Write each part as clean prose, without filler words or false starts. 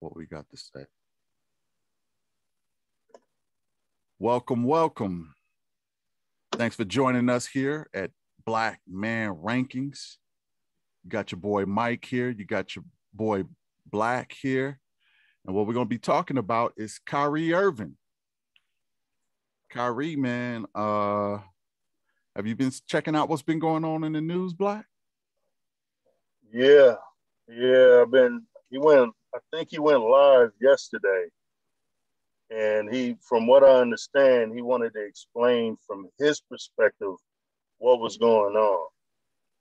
what we got to say. Welcome, welcome. Thanks for joining us here at Black Man Rankings. You got your boy Mike here. You got your boy Black here. And what we're going to be talking about is Kyrie Irving. Kyrie, man, have you been checking out what's been going on in the news, Black? Yeah, I think he went live yesterday. And from what I understand, he wanted to explain from his perspective what was going on.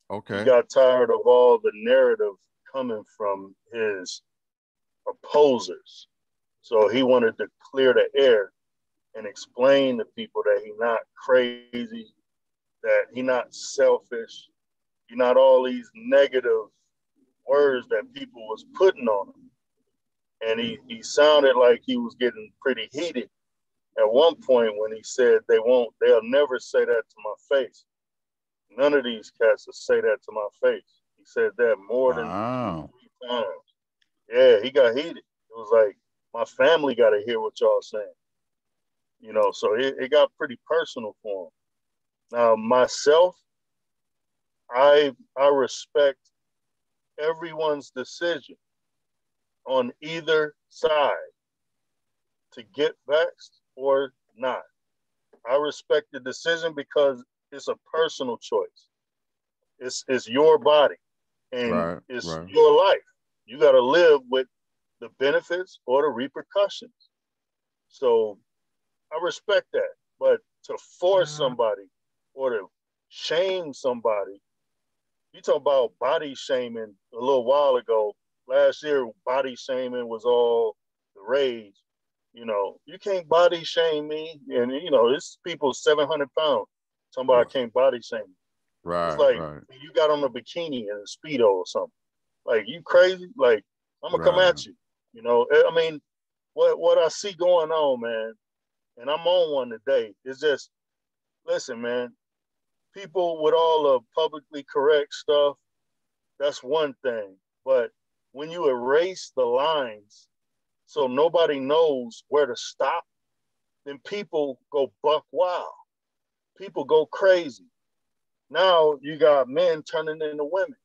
Okay. He got tired of all the narrative coming from his opposers. So he wanted to clear the air and explain to people that he's not crazy, that he's not selfish, he's not all these negative words that people was putting on him. And he sounded like he was getting pretty heated at one point when he said they'll never say that to my face. None of these cats will say that to my face. He said that more than 3 times. Yeah, he got heated. It was like, my family got to hear what y'all saying. So it got pretty personal for him. Now, myself, I respect everyone's decision on either side to get vaxxed or not. I respect the decision because it's a personal choice. It's your body and it's your life. You got to live with the benefits or the repercussions. So I respect that. But to force somebody or to shame somebody, you talk about body shaming a little while ago. Last year, body shaming was all the rage. You can't body shame me. And, it's people 700 pounds. Somebody can't body shame me. Right. It's like you got on a bikini and a Speedo or something. Like, you crazy? Like, I'm going to come at you. I mean, what I see going on, man, and I'm on one today, is just, listen, man, people with all the publicly correct stuff, that's one thing. But when you erase the lines so nobody knows where to stop, then people go buck wild. People go crazy. Now you got men turning into women.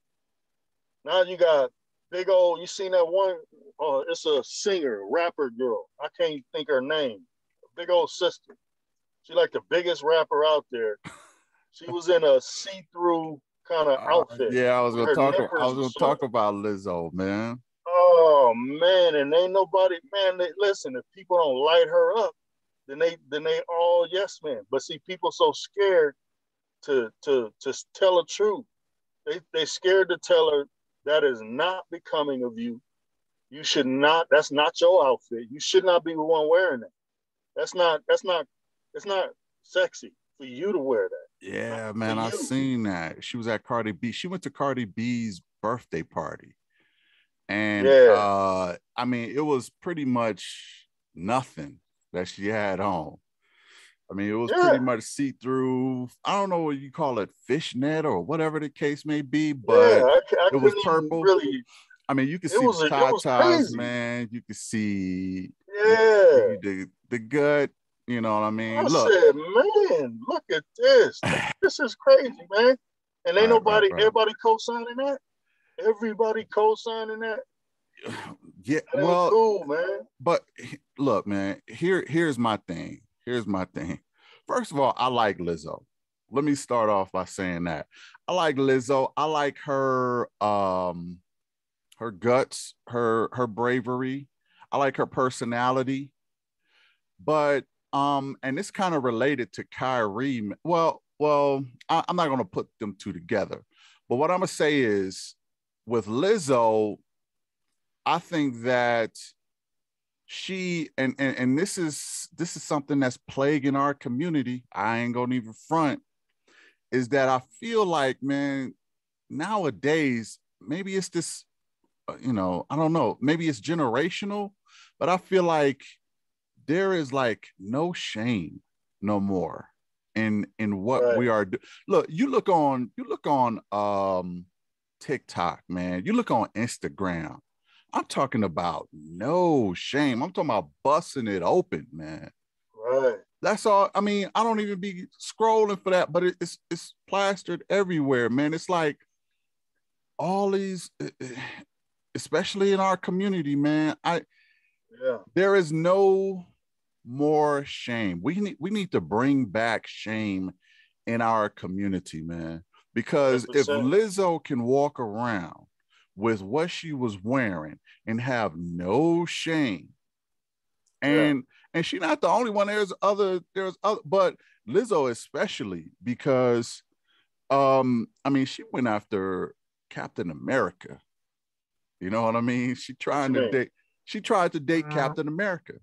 Now you got big old, you seen that one, it's a singer, rapper girl. I can't think her name. A big old sister. She like the biggest rapper out there. She was in a see-through kind of outfit. Yeah, I was gonna talk about Lizzo, man. Oh man, and ain't nobody, man. Listen, if people don't light her up, then they all yes men. But see, people so scared to tell the truth. They scared to tell her that is not becoming of you. You should not. That's not your outfit. You should not be the one wearing that. It's not sexy for you to wear that. Yeah, man, I seen that. She was at Cardi B. She went to Cardi B's birthday party. And I mean, it was pretty much nothing that she had on. I mean, it was pretty much see-through. I don't know what you call it, fishnet or whatever the case may be, but it was purple. Really, I mean, you could see the tatas, man. You could see the gut. You know what I mean? I said, man, look at this. This is crazy, man. And ain't everybody co-signing that? Everybody co-signing that? Yeah, well, cool, man. But look, man, here's my thing. First of all, I like Lizzo. Let me start off by saying that. I like Lizzo. I like her her guts, her bravery. I like her personality. But and it's kind of related to Kyrie. Well, I'm not gonna put them two together. But what I'm gonna say is with Lizzo, I think that she and this is something that's plaguing our community. I ain't gonna even front, is that I feel like, man, nowadays, maybe it's this, I don't know, maybe it's generational, but I feel like there is like no shame no more in what we are doing. Look, you look on TikTok, man, you look on Instagram. I'm talking about no shame. I'm talking about busting it open, man. Right. That's all. I mean, I don't even be scrolling for that, but it's plastered everywhere, man. It's like all these, especially in our community, man. Yeah. There is no more shame. We need to bring back shame in our community, man. Because if 100%. Lizzo can walk around with what she was wearing and have no shame, Yeah. and she's not the only one. There's other, but Lizzo especially because I mean she went after Captain America. You know what I mean? What you mean? She tried to date Captain America.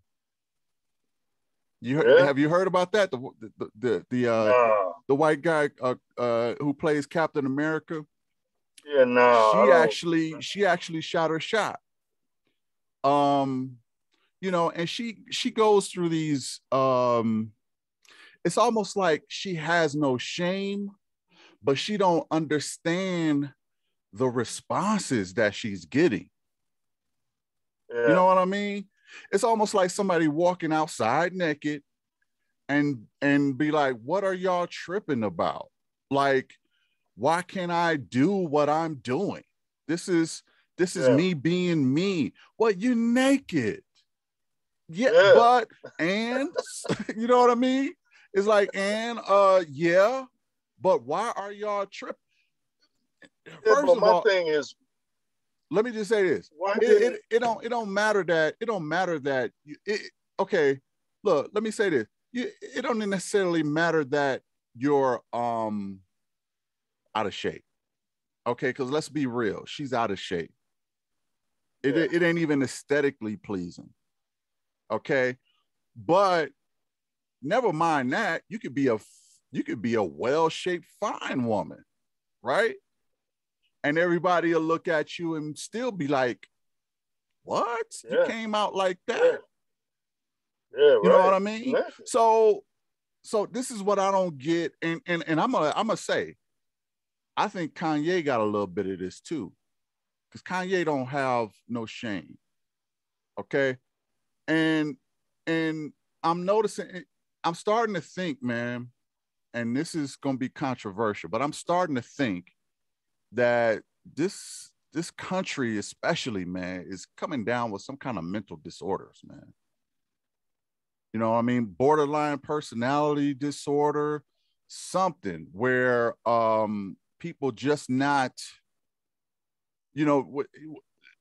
Yeah. Have you heard about that? Nah. The white guy who plays Captain America. Yeah. Nah. I don't. She actually shot her shot. Um, you know, and she goes through these. It's almost like she has no shame, but she don't understand the responses that she's getting. You Yeah. know what I mean? It's almost like somebody walking outside naked and be like, what are y'all tripping about? Like, why can't I do what I'm doing? This is Yeah. me being me. Well, you naked. Yeah, Yeah. but and you know what I mean? It's like, and yeah, but why are y'all tripping? Yeah. First But of my all, thing is, let me just say this. why It, didn't? it, it don't matter that okay, look, let me say this. It don't necessarily matter that you're out of shape. Okay, because let's be real, she's out of shape. Yeah. It ain't even aesthetically pleasing. Okay. But never mind that, you could be a well-shaped, fine woman, right? And everybody will look at you and still be like, what? You Yeah. came out like Yeah. that? Yeah. You know what Right. I mean? Exactly. So this is what I don't get. And I'm gonna say, I think Kanye got a little bit of this too. Because Kanye don't have no shame. Okay. And and I'm noticing, I'm starting to think, man, and this is gonna be controversial, but I'm starting to think that this country, especially, man, is coming down with some kind of mental disorders, man. You know what I mean? Borderline personality disorder, something where people just not, you know,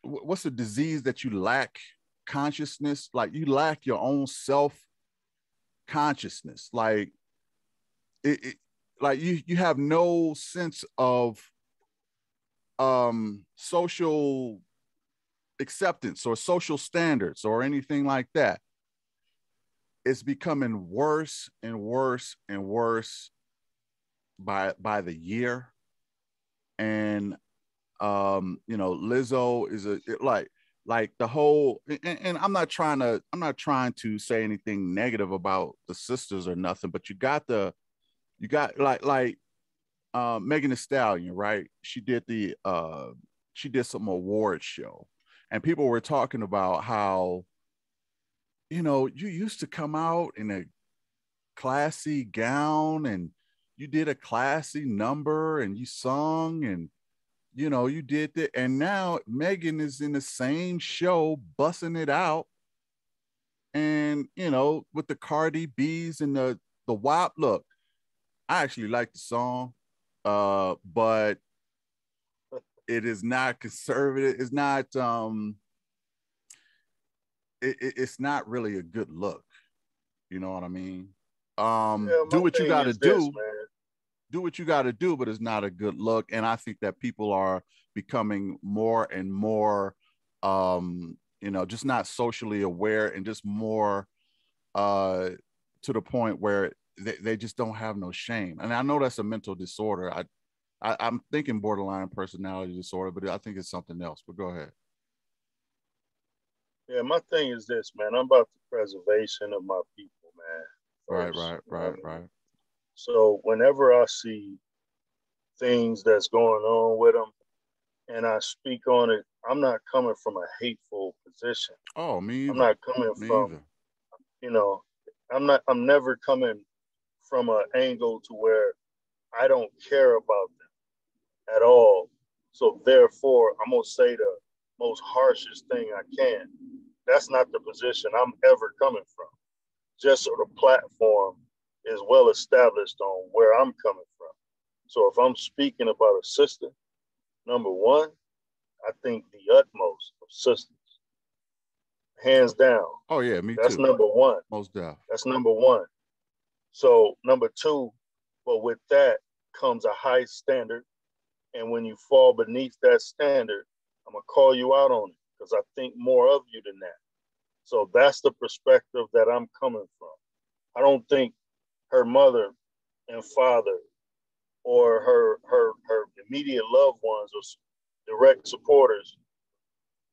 what's a disease that you lack consciousness? Like you lack your own self consciousness. Like it like you have no sense of social acceptance or social standards or anything like that. It's becoming worse and worse and worse by the year. And you know, Lizzo is like the whole, and I'm not trying to say anything negative about the sisters or nothing, but you got Megan Thee Stallion, right? She did some award show, and people were talking about how, you know, you used to come out in a classy gown and you did a classy number and you sung and you know you did that, and now Megan is in the same show bussing it out, and you know with the Cardi B's and the WAP. Look, I actually like the song, but it is not conservative. It's not it's not really a good look. You know what I mean? Yeah. Do My what you thing got to is this, do. man. Do what you got to do, but it's not a good look. And I think that people are becoming more and more, you know, just not socially aware and just more uh, to the point where they just don't have no shame. And I know that's a mental disorder. I'm thinking borderline personality disorder, but I think it's something else. But go ahead. Yeah. My thing is this, man. I'm about the preservation of my people, man. Right, First, right, you know right, what I mean. right. So whenever I see things that's going on with them, and I speak on it, I'm not coming from a hateful position. Oh, me I'm either. not coming Me from, either. you know, I'm never coming from an angle to where I don't care about them at all. So therefore, I'm gonna say the most harshest thing I can. That's not the position I'm ever coming from. Just so the platform is well established on where I'm coming from. So if I'm speaking about a sister, number one, I think the utmost of sisters, hands down. Oh yeah, me That's too. number one. Most deaf. That's number one. So number two, but with that comes a high standard. And when you fall beneath that standard, I'm gonna call you out on it because I think more of you than that. So that's the perspective that I'm coming from. I don't think her mother and father or her immediate loved ones or direct supporters,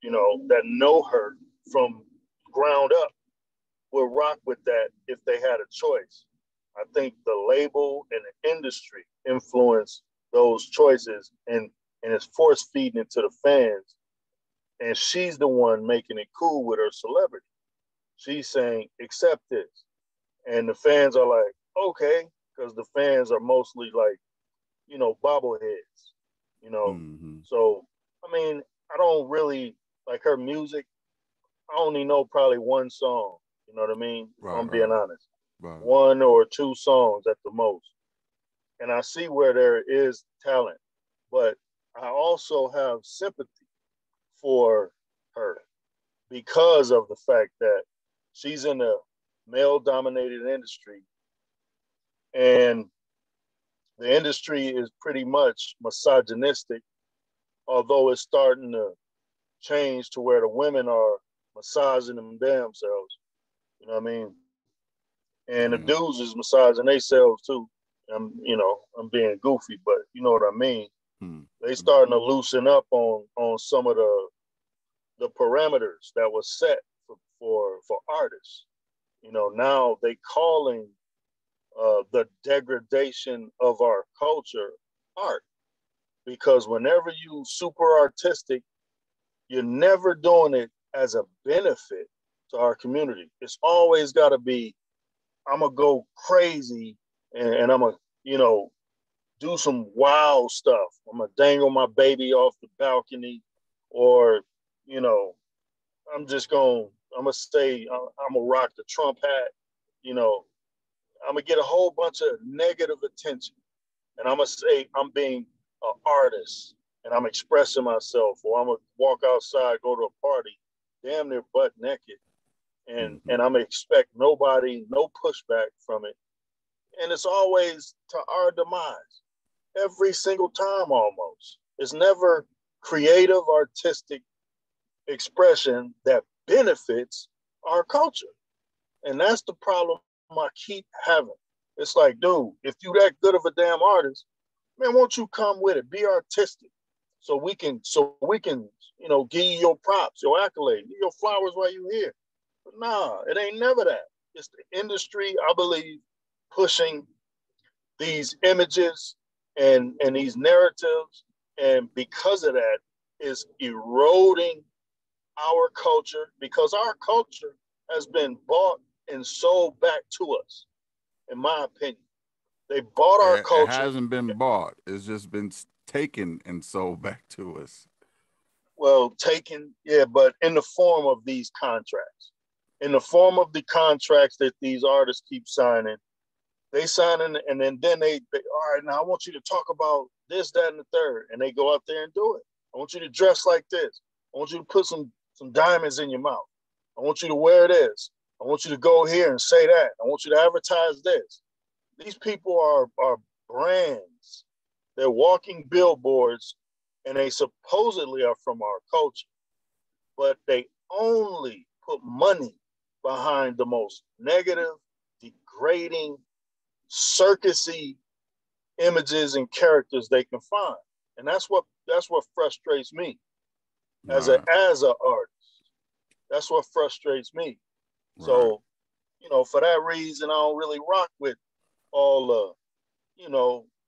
that know her from ground up will rock with that if they had a choice. I think the label and the industry influence those choices and it's force feeding it to the fans. And she's the one making it cool with her celebrity. She's saying, accept this. And the fans are like, okay, because the fans are mostly like, bobbleheads, you know. Mm-hmm. So, I mean, I don't really like her music. I only know probably one song, you know what I mean? If Right, I'm being right, honest. right. One or two songs at the most. And I see where there is talent, but I also have sympathy for her because of the fact that she's in a male dominated industry and the industry is pretty much misogynistic, although it's starting to change to where the women are massaging them damn selves. You know what I mean? And the Yeah. dudes is massaging themselves too. I'm being goofy, but you know what I mean. Hmm. They starting to loosen up on some of the parameters that was set for artists. Now they calling the degradation of our culture art because whenever you super artistic, you're never doing it as a benefit to our community. It's always got to be, I'm gonna go crazy and I'm gonna, do some wild stuff. I'm gonna dangle my baby off the balcony, or, you know, I'm gonna say I'm gonna rock the Trump hat. You know, I'm gonna get a whole bunch of negative attention, and I'm gonna say I'm being an artist and I'm expressing myself, or I'm gonna walk outside, go to a party, damn near butt naked, Mm-hmm. and I'm gonna expect no pushback from it, and it's always to our demise every single time almost. It's never creative, artistic expression that benefits our culture. And that's the problem I keep having. It's like, dude, if you that good of a damn artist, man, won't you come with it? Be artistic. So we can, give you your props, your accolades, your flowers while you're here. But nah, it ain't never that. It's the industry, I believe, pushing these images and these narratives, and because of that, is eroding our culture because our culture has been bought and sold back to us. In my opinion, they bought our It culture. hasn't been bought. It's just been taken and sold back to us. Well, taken, yeah, but in the form of these contracts, in the form of the contracts that these artists keep signing, they sign in, and then they all right, now I want you to talk about this, that, and the third, and they go out there and do it. I want you to dress like this. I want you to put some diamonds in your mouth. I want you to wear this. I want you to go here and say that. I want you to advertise this. These people are brands. They're walking billboards, and they supposedly are from our culture, but they only put money behind the most negative, degrading, circusy images and characters they can find, and that's what frustrates me as a Right, as a artist. That's what frustrates me. right. So, for that reason, I don't really rock with all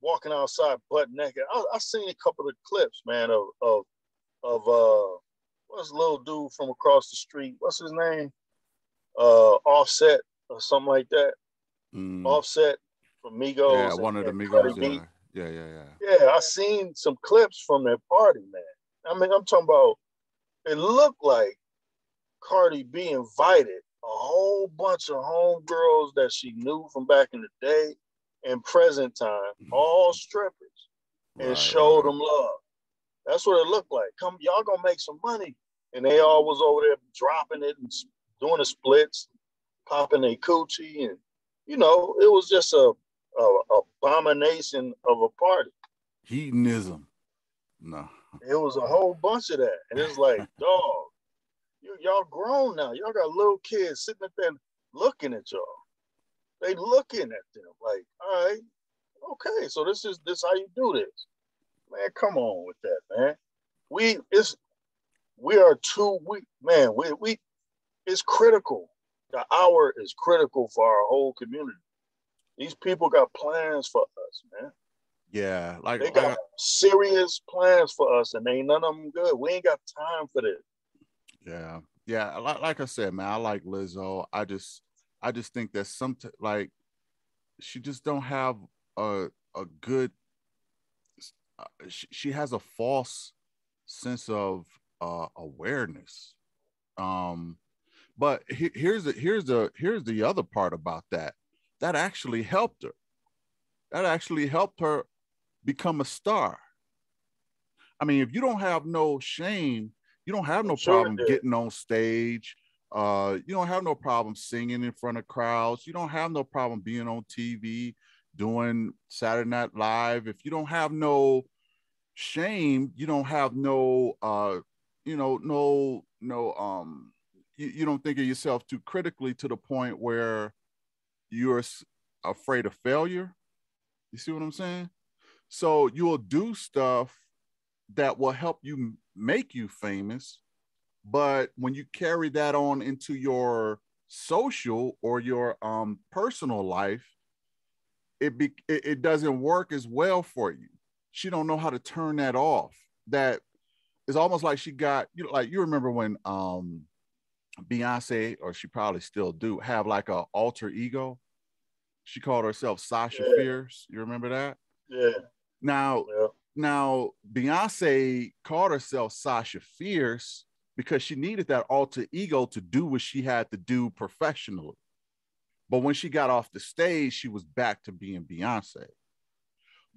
walking outside butt naked. I seen a couple of clips, man, of of what's the little dude from across the street? What's his name? Offset or something like that. Mm. Offset from Yeah, Migos one of the and Cardi Migos. B. Yeah, yeah, yeah, yeah. Yeah, I seen some clips from that party, man. I mean, I'm talking about. It looked like Cardi B invited a whole bunch of homegirls that she knew from back in the day and present time, all strippers, and Right, showed right. them love. That's what it looked like. Come, y'all gonna make some money, and they all was over there dropping it and doing the splits, popping a coochie, and it was just a abomination of a party. Hedonism. No. It was a whole bunch of that, and it's like, dog, y'all grown now. Y'all got little kids sitting up there looking at y'all. They looking at them like, all right, okay, so this how you do this, man. Come on with that, man. We it's we are too weak, man. We it's critical. The hour is critical for our whole community. These people got plans for us, man. Yeah, like They like got serious plans for us, and ain't none of them good. We ain't got time for this. yeah, yeah. Like I said, man, I like Lizzo. I just think that like she just don't have a good. She has a false sense of awareness. Um, but here's the other part about that. That actually helped her. That actually helped her become a star. I mean, if you don't have no shame, you don't have I'm no sure it problem did. getting on stage. You don't have no problem singing in front of crowds. You don't have no problem being on TV, doing Saturday Night Live. If you don't have no shame, you don't have no, you don't think of yourself too critically to the point where you're afraid of failure. You see what I'm saying? So you'll do stuff that will help you make you famous. But when you carry that on into your social or your personal life, it doesn't work as well for you. She don't know how to turn that off. That is almost like she got, like you remember when Beyonce, or she probably still do, have like a alter ego. She called herself Sasha Yeah, Fierce. You remember that? yeah, Now, yeah. now Beyonce called herself Sasha Fierce because she needed that alter ego to do what she had to do professionally. But when she got off the stage, she was back to being Beyonce.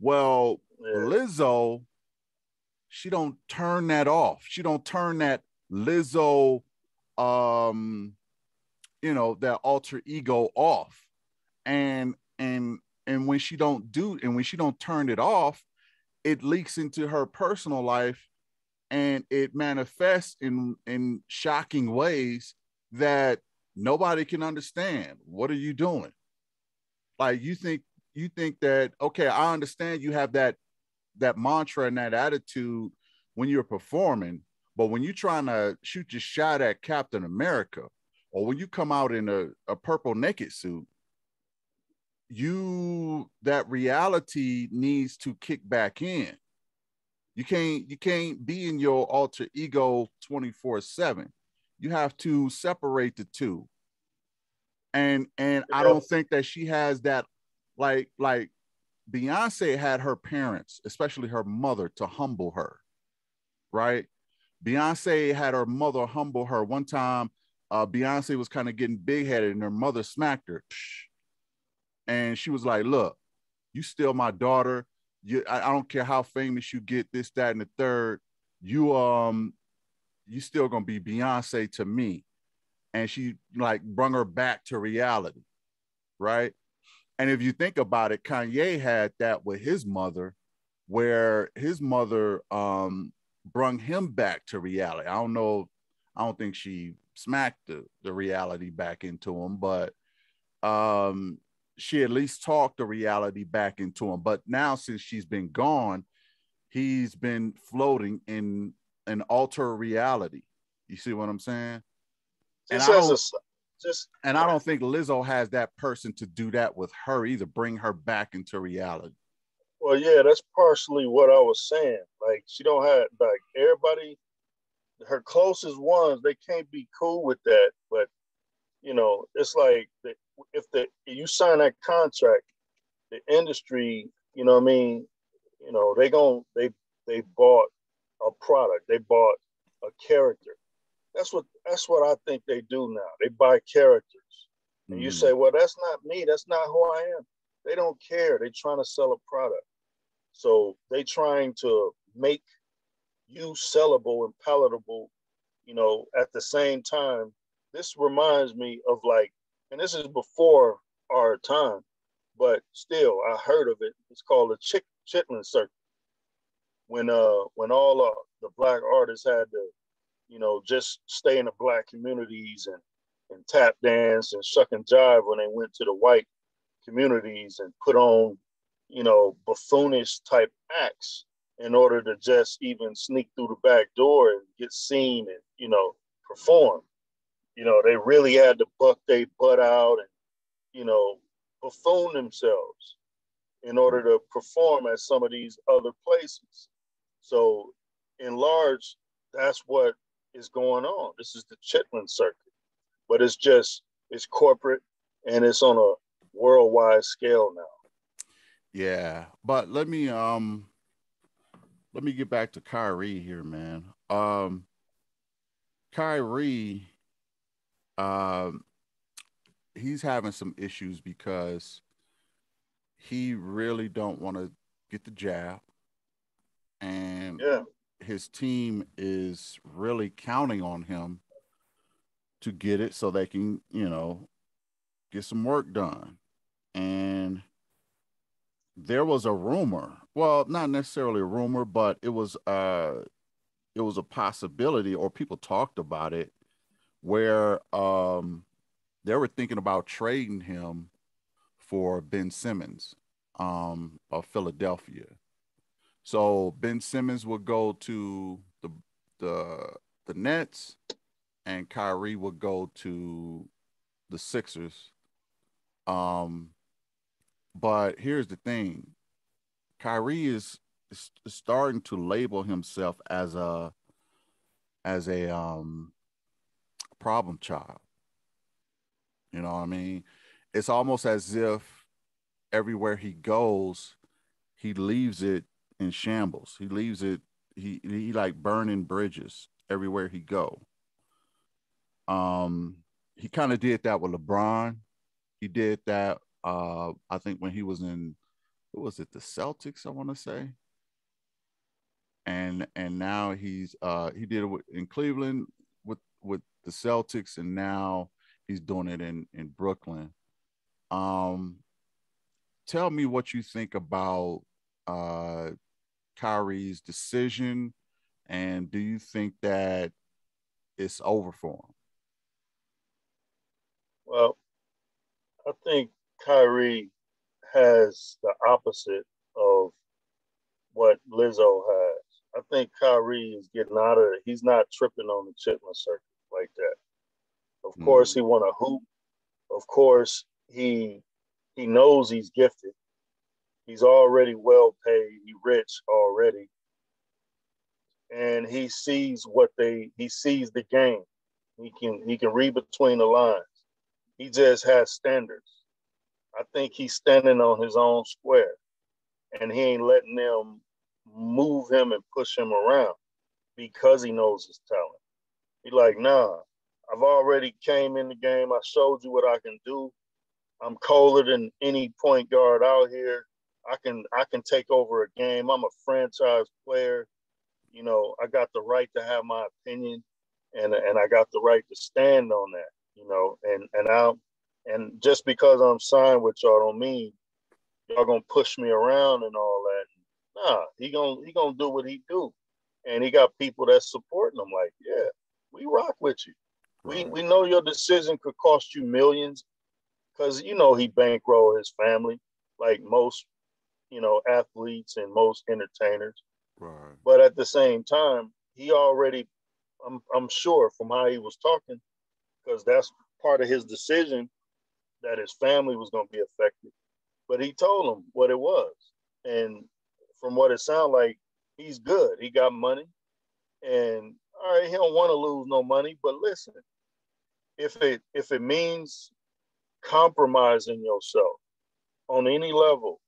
Well, Yeah. Lizzo, she don't turn that off. She don't turn that Lizzo, um, that alter ego off. And when she don't do, and when she don't turn it off, it leaks into her personal life, and it manifests in shocking ways that nobody can understand. What are you doing? Like you think that, okay, I understand you have that mantra and that attitude when you're performing, but when you're trying to shoot your shot at Captain America, or when you come out in a purple naked suit, that reality needs to kick back in. You can't be in your alter ego 24/7. You have to separate the two. And I Yeah. don't think that she has that, like Beyonce had her parents, especially her mother, to humble her, right? Beyonce had her mother humble her. One time, Beyonce was kind of getting big headed, and her mother smacked her, and she was like, "Look, you still my daughter. I don't care how famous you get, this, that, and the third. You still gonna be Beyonce to me." And she like brung her back to reality, right? And if you think about it, Kanye had that with his mother, where his mother brung him back to reality. I don't think she smacked the reality back into him, but um, she at least talked the reality back into him. But now, since she's been gone, he's been floating in an alter reality. You see what I'm saying? And Just I as a don't just and I don't think Lizzo has that person to do that with her either, bring her back into reality. well, yeah, that's partially what I was saying. Like she don't have like everybody. her closest ones, they can't be cool with that. But it's like if you sign that contract, the industry, what I mean, they bought a product, they bought a character. That's what I think they do now. They buy characters. And you say, well, that's not me, that's not who I am. They don't care. They're trying to sell a product. So they trying to make you sellable and palatable, at the same time. This reminds me of and this is before our time, but still I heard of it. It's called the Chitlin Circuit. When all the black artists had to, just stay in the black communities and tap dance and shuck and jive when they went to the white communities and put on, buffoonish type acts in order to just even sneak through the back door and get seen and, perform. They really had to buck their butt out and, buffoon themselves in order to perform at some of these other places. So in large, that's what is going on. This is the Chitlin Circuit, but it's corporate and it's on a worldwide scale now. Yeah, but let me get back to Kyrie here, man. Kyrie, he's having some issues because he really don't want to get the jab, and his team is really counting on him to get it so they can, get some work done. And there was a rumor, well, not necessarily a rumor, but it was a possibility, or people talked about it, where they were thinking about trading him for Ben Simmons of Philadelphia. So Ben Simmons would go to the the Nets, and Kyrie would go to the Sixers. Um, but here's the thing: Kyrie is starting to label himself as a problem child. You know what I mean? It's almost as if everywhere he goes, he leaves it in shambles. He leaves it. He like burning bridges everywhere he go. Um, he kind of did that with LeBron. He did that. I think when he was in, what was it, the Celtics? I want to say. And now he did it in Cleveland with the Celtics, and now he's doing it in Brooklyn. Um, Tell me what you think about uh, Kyrie's decision, and do you think that it's over for him? Well, I think Kyrie has the opposite of what Lizzo has. I think Kyrie is getting out of it. He's not tripping on the Chitlin Circuit like that. Of course, he want to hoop. Of course, he knows he's gifted. He's already well paid. He's rich already, and he sees the game. He can read between the lines. He just has standards. I think he's standing on his own square, and he ain't letting them move him and push him around because he knows his talent. He like, nah, I've already came in the game. I showed you what I can do. I'm colder than any point guard out here. I can take over a game. I'm a franchise player. I got the right to have my opinion, and I got the right to stand on that. And just because I'm signed with y'all don't mean y'all gonna push me around and all that. Nah, he gonna do what he do, and he got people that's supporting him. Like, yeah, we rock with you. Right. We know your decision could cost you millions, because he bankroll his family like most athletes and most entertainers. Right. But at the same time, he already, I'm sure from how he was talking, because that's part of his decision, that his family was going to be affected. But he told them what it was, and from what it sounded like, he's good. He got money, and all right, he don't want to lose no money, but listen, if it means compromising yourself on any level,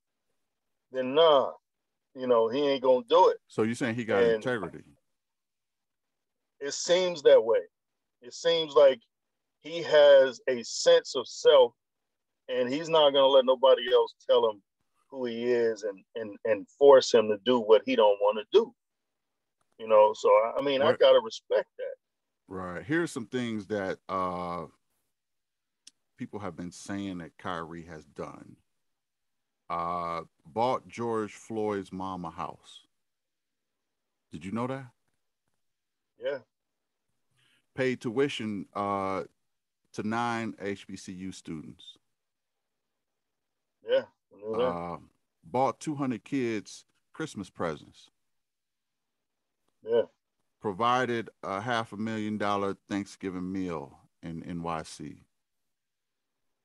then nah, he ain't gonna do it. So you're saying he got And integrity? it seems that way. It seems like he has a sense of self, and he's not gonna let nobody else tell him who he is and force him to do what he don't want to do. So I mean, I What? gotta respect that. Right. Here's some things that people have been saying that Kyrie has done. Bought George Floyd's mom a house. Did you know that? Yeah, Paid tuition to 9 HBCU students. yeah, I knew that. Uh, Bought 200 kids Christmas presents. Yeah, Provided a $500,000 Thanksgiving meal in NYC.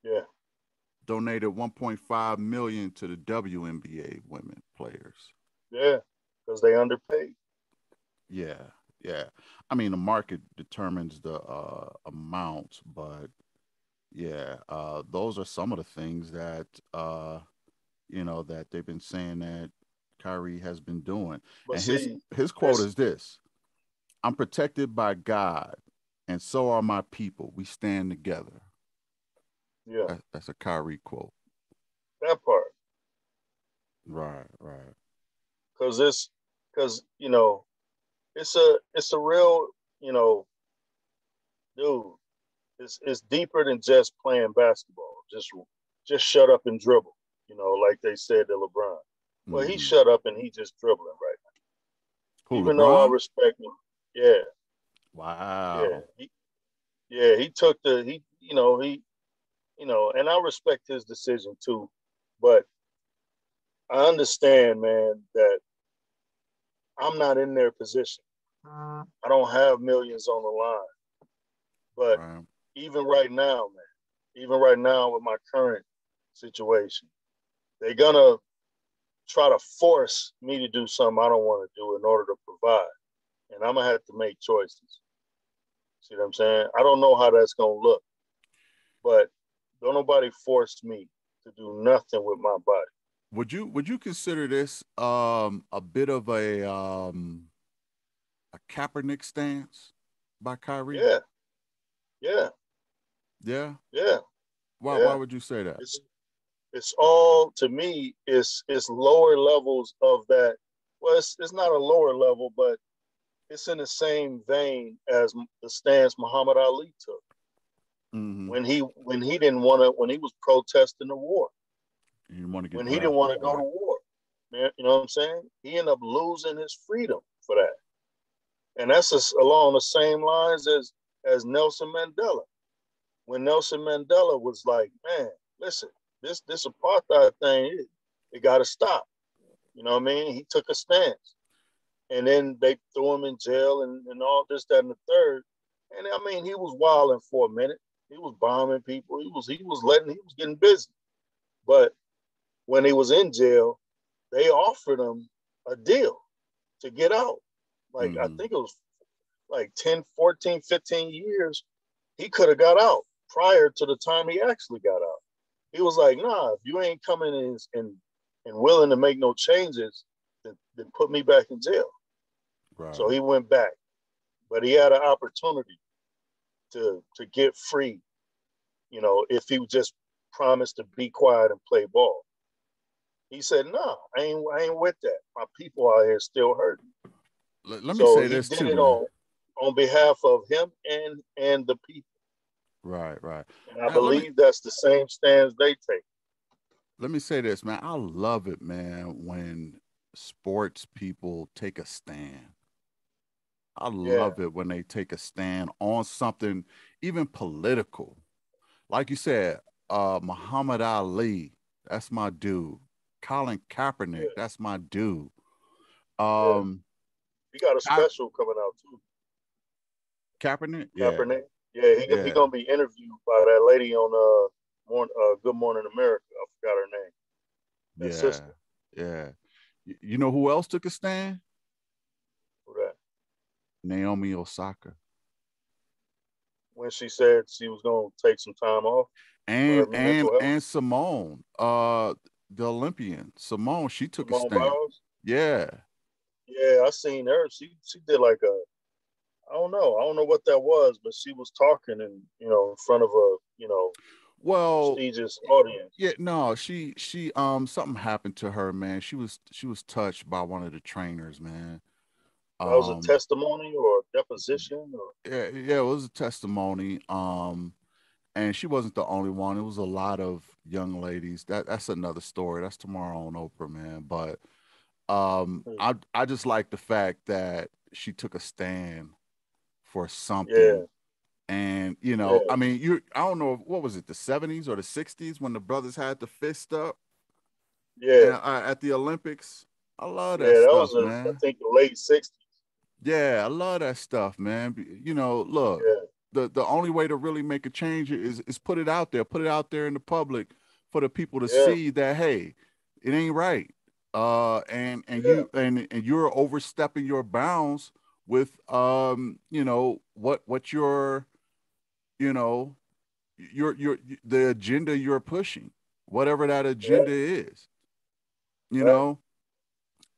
yeah, Donated 1.5 million to the WNBA women players. yeah, because they underpaid. Yeah, yeah. I mean, the market determines the amount, but yeah, those are some of the things that that they've been saying that Kyrie has been doing. But And his see, his quote this, is this: "I'm protected by God, and so are my people. We stand together." yeah, That's a Kyrie quote. that part, Right, right. because it's a real, you know, dude. It's deeper than just playing basketball. Just shut up and dribble. Like they said to LeBron. Well, he Hmm. shut up and he just dribbling right now. Who, Even though I LeBron? respect him, yeah, yeah, Wow. he took and I respect his decision too. But I understand, man, that I'm not in their position. I don't have millions on the line. But Right. even right now, man, even right now with my current situation, they're gonna try to force me to do something I don't want to do in order to provide. And I'm gonna have to make choices. See what I'm saying? I don't know how that's gonna look, but don't nobody force me to do nothing with my body. Would you consider this a bit of a Kaepernick stance by Kyrie? Yeah, yeah, Yeah. yeah, Why yeah. would you say that? It's all to me. It's lower levels of that. Well, it's not a lower level, but it's in the same vein as the stance Muhammad Ali took Mm-hmm. when he didn't want to when he was protesting the war, You didn't want to get when he didn't drafted, want to go to right? war. Man, you know what I'm saying? He ended up losing his freedom for that, and that's just along the same lines as Nelson Mandela. When Nelson Mandela was like, "Man, listen, this apartheid thing, it got to stop." You know what I mean? He took a stance, and then they threw him in jail and all this, that, and the third. And I mean, he was wilding for a minute. He was bombing people. He was getting busy. But when he was in jail, they offered him a deal to get out. Like I Mm-hmm. think it was like 10, 14, 15 years. He could have got out prior to the time he actually got out. He was like, nah, if you ain't coming in and willing to make no changes, then put me back in jail. So Right. he went back, but he had an opportunity to get free. If he would just promised to be quiet and play ball. He said, "No, I ain't with that. My people out here still hurting." Let me So say he this did too, it man. on behalf of him and the people. Right, right. And I Now let me believe that's the same stance they take. let me say this, man. I love it, man, when sports people take a stand. I Yeah, love it when they take a stand on something, even political. Like you said, Muhammad Ali, that's my dude. Colin Kaepernick, yeah, that's my dude. yeah. Um, He got a I, special coming out too. Kaepernick, yeah, Kaepernick. Yeah, he yeah, gonna be interviewed by that lady on Good Morning America. I forgot her name. That yeah, sister. yeah. You know who else took a stand? Who that? Naomi Osaka. When she said she was going to take some time off for her mental health. And Simone, the Olympian Simone, she took a Simone stand. Biles. Yeah. Yeah, I seen her. She did like a, I don't know what that was, but she was talking in in front of a Well, prestigious audience. yeah, no, something happened to her, man. She was touched by one of the trainers, man. That was a Um, testimony or a deposition or yeah, it was a testimony. And she wasn't the only one. It was a lot of young ladies. That's another story. That's tomorrow on Oprah, man. But I just like the fact that she took a stand for yeah, something. And yeah, I mean, I don't know, what was it, the 70s or the 60s when the brothers had the fist up yeah, at the Olympics. I love that yeah. That was stuff, I man. think the late '60s. Yeah, I love that stuff, man. Look, Yeah, the only way to really make a change is put it out there, in the public for the people to yeah, see that, hey, it ain't right. yeah, And you're overstepping your bounds with what you know your the agenda you're pushing, whatever that yeah. agenda is, you Right. know.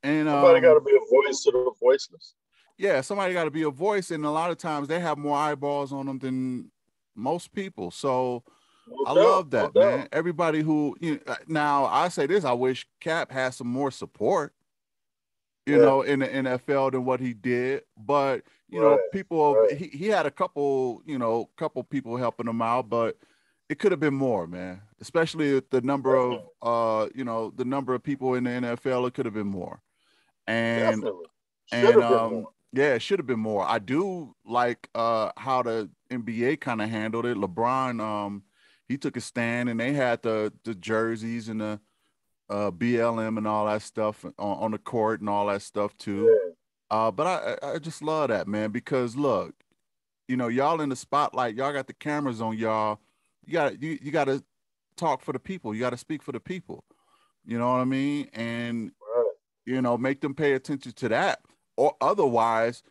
And Somebody got to be a voice to the voiceless. yeah, somebody got to be a voice, and a lot of times they have more eyeballs on them than most people. So No I doubt, love no that, doubt. man. Everybody who now I say this, I wish Cap had some more support, Yeah, in the NFL than what he did. But right, right. he had a couple, couple people helping him out, but it could have been more, man. Especially at the number of Definitely, the number of people in the NFL, it could have been more. And definitely. Should and have been more. yeah, it should have been more. I do like how the NBA kind of handled it. LeBron, he took a stand, and they had the jerseys and the BLM and all that stuff on the court and all that stuff too. Yeah, But I just love that, man, because look, y'all in the spotlight, y'all got the cameras on y'all. You got to talk for the people. You got to speak for the people. You know what I mean? And right, make them pay attention to that, or otherwise,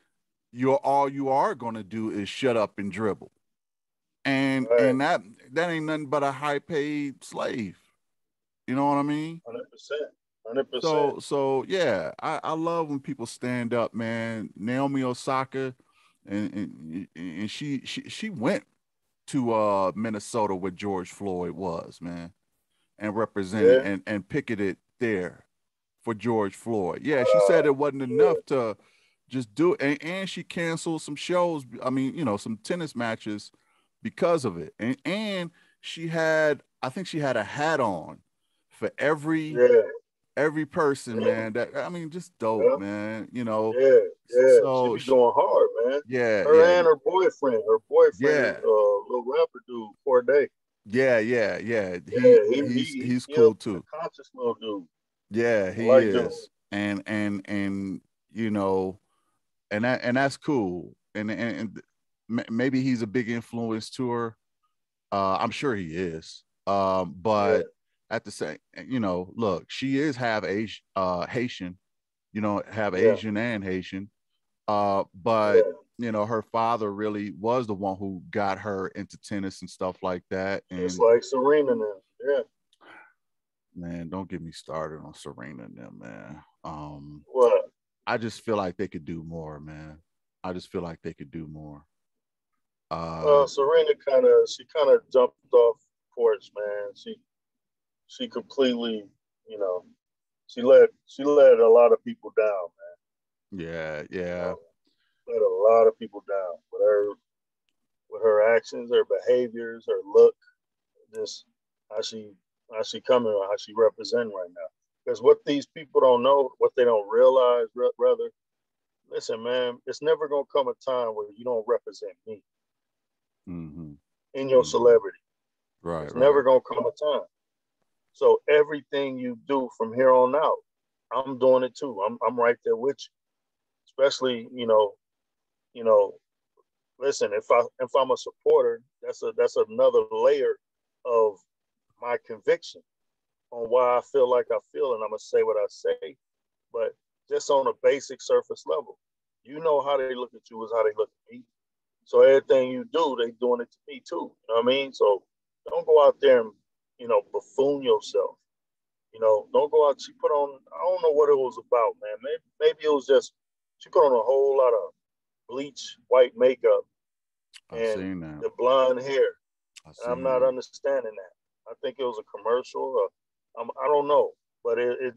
all you are going to do is shut up and dribble, and right. that ain't nothing but a high paid slave. You know what I mean? 100%. 100%. So yeah, I love when people stand up, man. Naomi Osaka, and she went to Minnesota where George Floyd was, man, and represented Yeah. and picketed there for George Floyd. Yeah, she said Uh, it wasn't yeah. enough to just do it, and she canceled some shows. I mean, some tennis matches because of it, and I think she had a hat on for Yeah. every person, Yeah. man. That, I mean, just dope, Yeah. man. Yeah. Yeah. She So be going hard, man. yeah, Her yeah, and her boyfriend is yeah, little rapper dude, Corday. yeah. Yeah, He's he a cool too. conscious little dude. Yeah, I he like dude. is, and you know, that's cool. And maybe he's a big influence to her. I'm sure he is. Yeah. But at the same, look, she is half Asian, Haitian. Have Yeah. Asian and Haitian. But Yeah. her father really was the one who got her into tennis and stuff like that. Just And like Serena now. Yeah. man, don't get me started on Serena and them, man. What? I just feel like they could do more, man. I just feel like they could do more. Uh, Serena kind of jumped off course, man. She completely, you know, she let a lot of people down, yeah, you yeah, know, let a lot of people down with her actions, her behaviors, her look, just how she how she coming, how she representing right now. Because what these people don't know, what they don't realize, rather, listen, man, it's never gonna come a time where you don't represent me mm-hmm, in your mm-hmm. celebrity. Right, It's right. never gonna come a time. So everything you do from here on out, I'm doing it too. I'm right there with you. Especially, you know, listen, if I'm a supporter, that's another layer of my conviction on why I feel like I feel, and I'm gonna say what I say. But just on a basic surface level, You know how they look at you is how they look at me. So everything you do, they doing it to me too. You know what I mean? So don't go out there and, buffoon yourself. Don't go out. She put on, I don't know what it was about, man. Maybe it was just, she put on a whole lot of bleach white makeup I've and seen that. the blonde hair. I've And I'm seen not that. understanding that. I think it was a commercial. I don't know. But it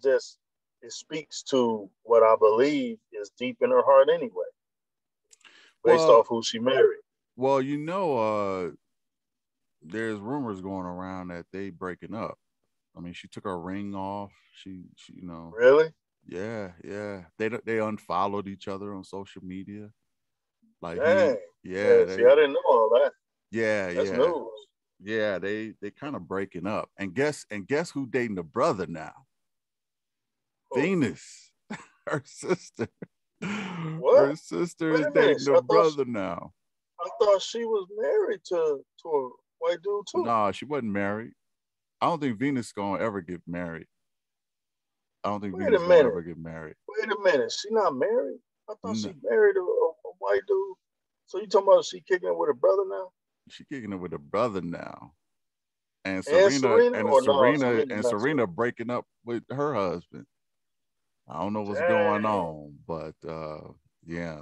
speaks to what I believe is deep in her heart anyway, based Well, off who she married. well, there's rumors going around that they breaking up. I mean, she took her ring off. She. Really? Yeah, yeah. They unfollowed each other on social media. Like Dang. yeah, Yeah, see, I didn't know all that. yeah, That's yeah, news. yeah. They kind of breaking up. And guess who dating the brother now? Oh, Venus, her sister. what? Her sister Wait is a minute. dating the brother now. I thought she was married to a white dude too. Nah, she wasn't married. I don't think Venus gonna ever get married. I don't think Wait a Venus gonna ever minute. get married. Wait a minute. She not married? I thought No, she married a white dude. So you talking about she kicking it with her brother now? she kicking it with her brother now. And And Serena Serena? and Or no, Serena Serena and not Serena Serena. breaking up with her husband. I don't know what's going Dang. on, but yeah.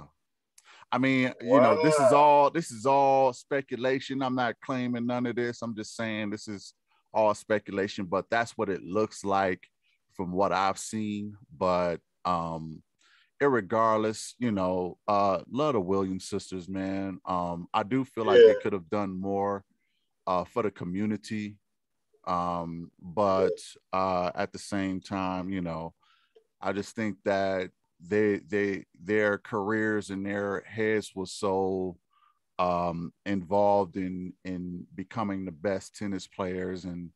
I mean, Wow. this is all speculation. I'm not claiming none of this. I'm just saying this is all speculation, but that's what it looks like from what I've seen. But irregardless, love the Williams sisters, man. I do feel like they Yeah. could have done more for the community. Yeah. But at the same time, I just think that their careers and their heads was so involved in becoming the best tennis players and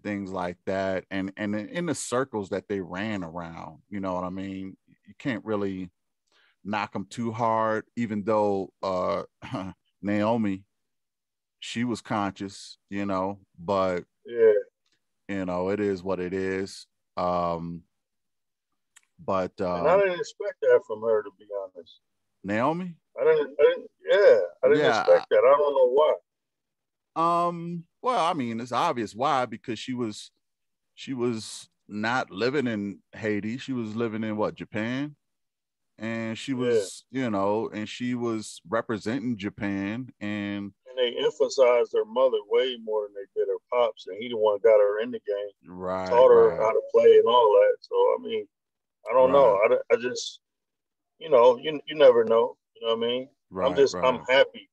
things like that, and in the circles that they ran around. You know what I mean? You can't really knock them too hard, even though Naomi, she was conscious, but Yeah. it is what it is. Um, but And I didn't expect that from her, to be honest. Naomi, Yeah, I didn't yeah. expect that. I don't know why. Well, I mean, it's obvious why, because she was not living in Haiti. She was living in what, Japan? And she Yeah. was, and she was representing Japan. And And they emphasized her mother way more than they did her pops, and he the one got her in the game, right, taught her right, how to play and all that. So I mean, I don't know. right, I just, you never know. You know what I mean? right, I'm right. happy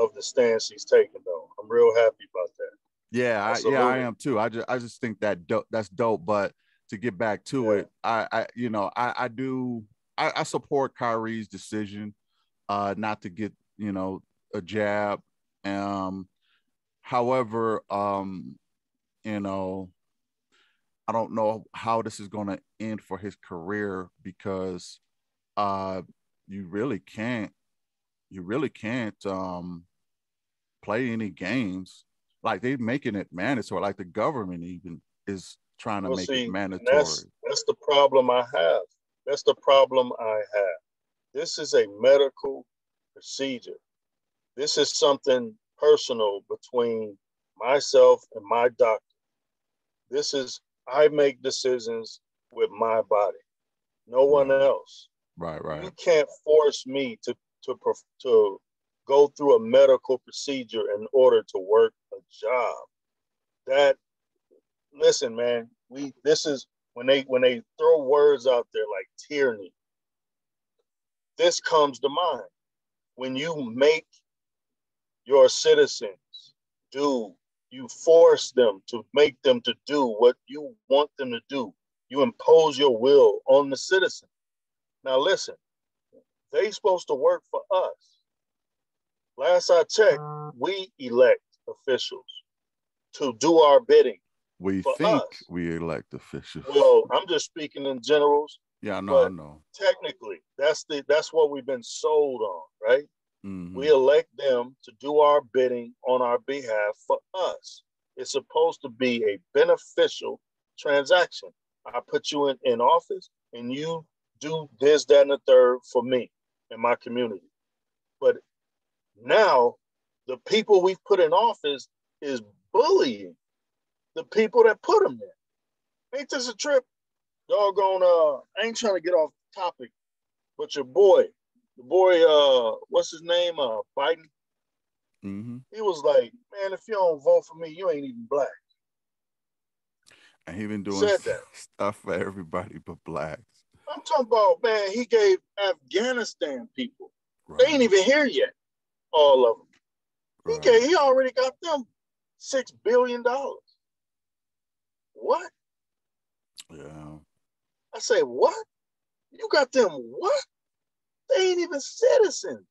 of the stance she's taking, though. I'm real happy about that. Yeah, I I salute her. am too. I just think that's dope. But to get back to Yeah. it, I support Kyrie's decision not to get, a jab. Um, however, you know, I don't know how this is going to end for his career, because uh, you really can't, play any games. Like, they making it mandatory. Like, the government even is trying to Well, make it see, and mandatory. that's the problem I have. That's the problem I have. This is a medical procedure. This is something personal between myself and my doctor. This is, I make decisions with my body, no one Right, else. right, right. You can't force me to go through a medical procedure in order to work a job. That, listen, man, we this is when they throw words out there like tyranny. This comes to mind when you make your citizens do, you force them to make them to do what you want them to do. You impose your will on the citizen. Now listen, they supposed to work for us. Last I checked, we elect officials to do our bidding We for think us. we elect officials. Well, I'm just speaking in generals, Yeah, I know, I but know. technically, that's what we've been sold on, right? We Mm-hmm. elect them to do our bidding on our behalf for us. It's supposed to be a beneficial transaction. I put you in office and you do this, that, and the third for me. in my community. But now the people we've put in office is bullying the people that put them there. Ain't this a trip? Doggone, I ain't trying to get off topic, but the boy, what's his name? Biden. Mm-hmm. He was like, man, if you don't vote for me, you ain't even black. And he been He doing said that. stuff for everybody but blacks. I'm talking about, man, he gave Afghanistan people. Right. They ain't even here yet, all of them. Right. He already got them $6 billion. What? Yeah. I say, what? You got them what? They ain't even citizens.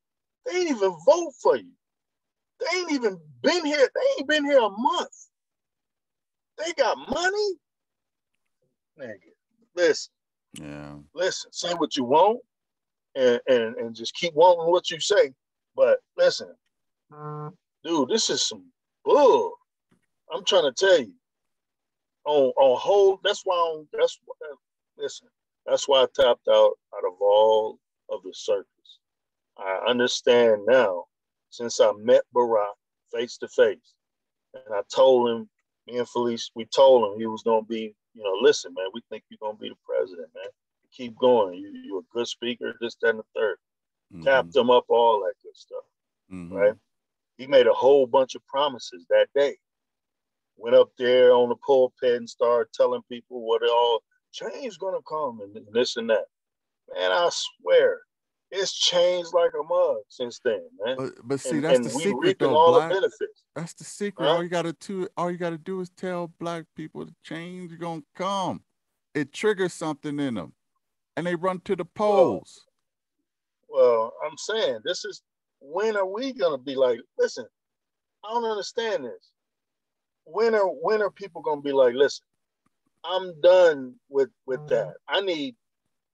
They ain't even vote for you. They ain't even been here. They ain't been here a month. They got money? Nigga, listen. Yeah. Listen, say what you want and just keep wanting what you say. But listen, dude, this is some bull. I'm trying to tell you. On hold, that's why I tapped out of all of the circus. I understand now, since I met Barack face to face, and I told him, me and Felice, we told him he was gonna be, listen, man, we think you're gonna be the president, man. Keep going. You're a good speaker, this, that, and the third. Mm-hmm. Tapped him up, all that good stuff. Mm-hmm. Right? He made a whole bunch of promises that day. Went up there on the pulpit and started telling people what all change gonna come and this and that. Man, I swear, it's changed like a mug since then, man. But see, that's the secret though, all Black. The benefits. That's the secret. Huh? All you gotta do is tell Black people the change is gonna come. It triggers something in them, and they run to the polls. Well, I'm saying this is, when are we gonna be like, listen, I don't understand this. When are people gonna be like, listen, I'm done with that. I need,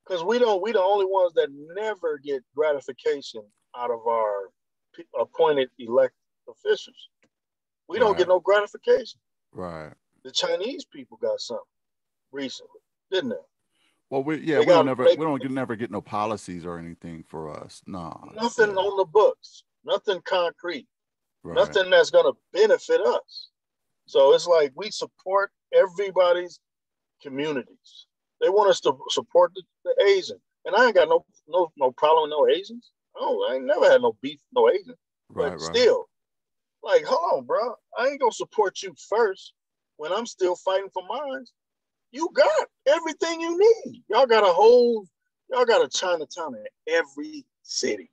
because we the only ones that never get gratification out of our appointed elected officials. We don't get no gratification. Right. The Chinese people got something recently, didn't they? Well, we don't never get no policies or anything for us. No. Nothing on the books. Nothing concrete. Right. Nothing that's gonna benefit us. So it's like we support everybody's communities. They want us to support the Asian. And I ain't got no problem with no Asians. I ain't never had no beef with no Asians. But still, like, hold on, bro. I ain't gonna support you first when I'm still fighting for mine. You got everything you need. Y'all got a Chinatown in every city.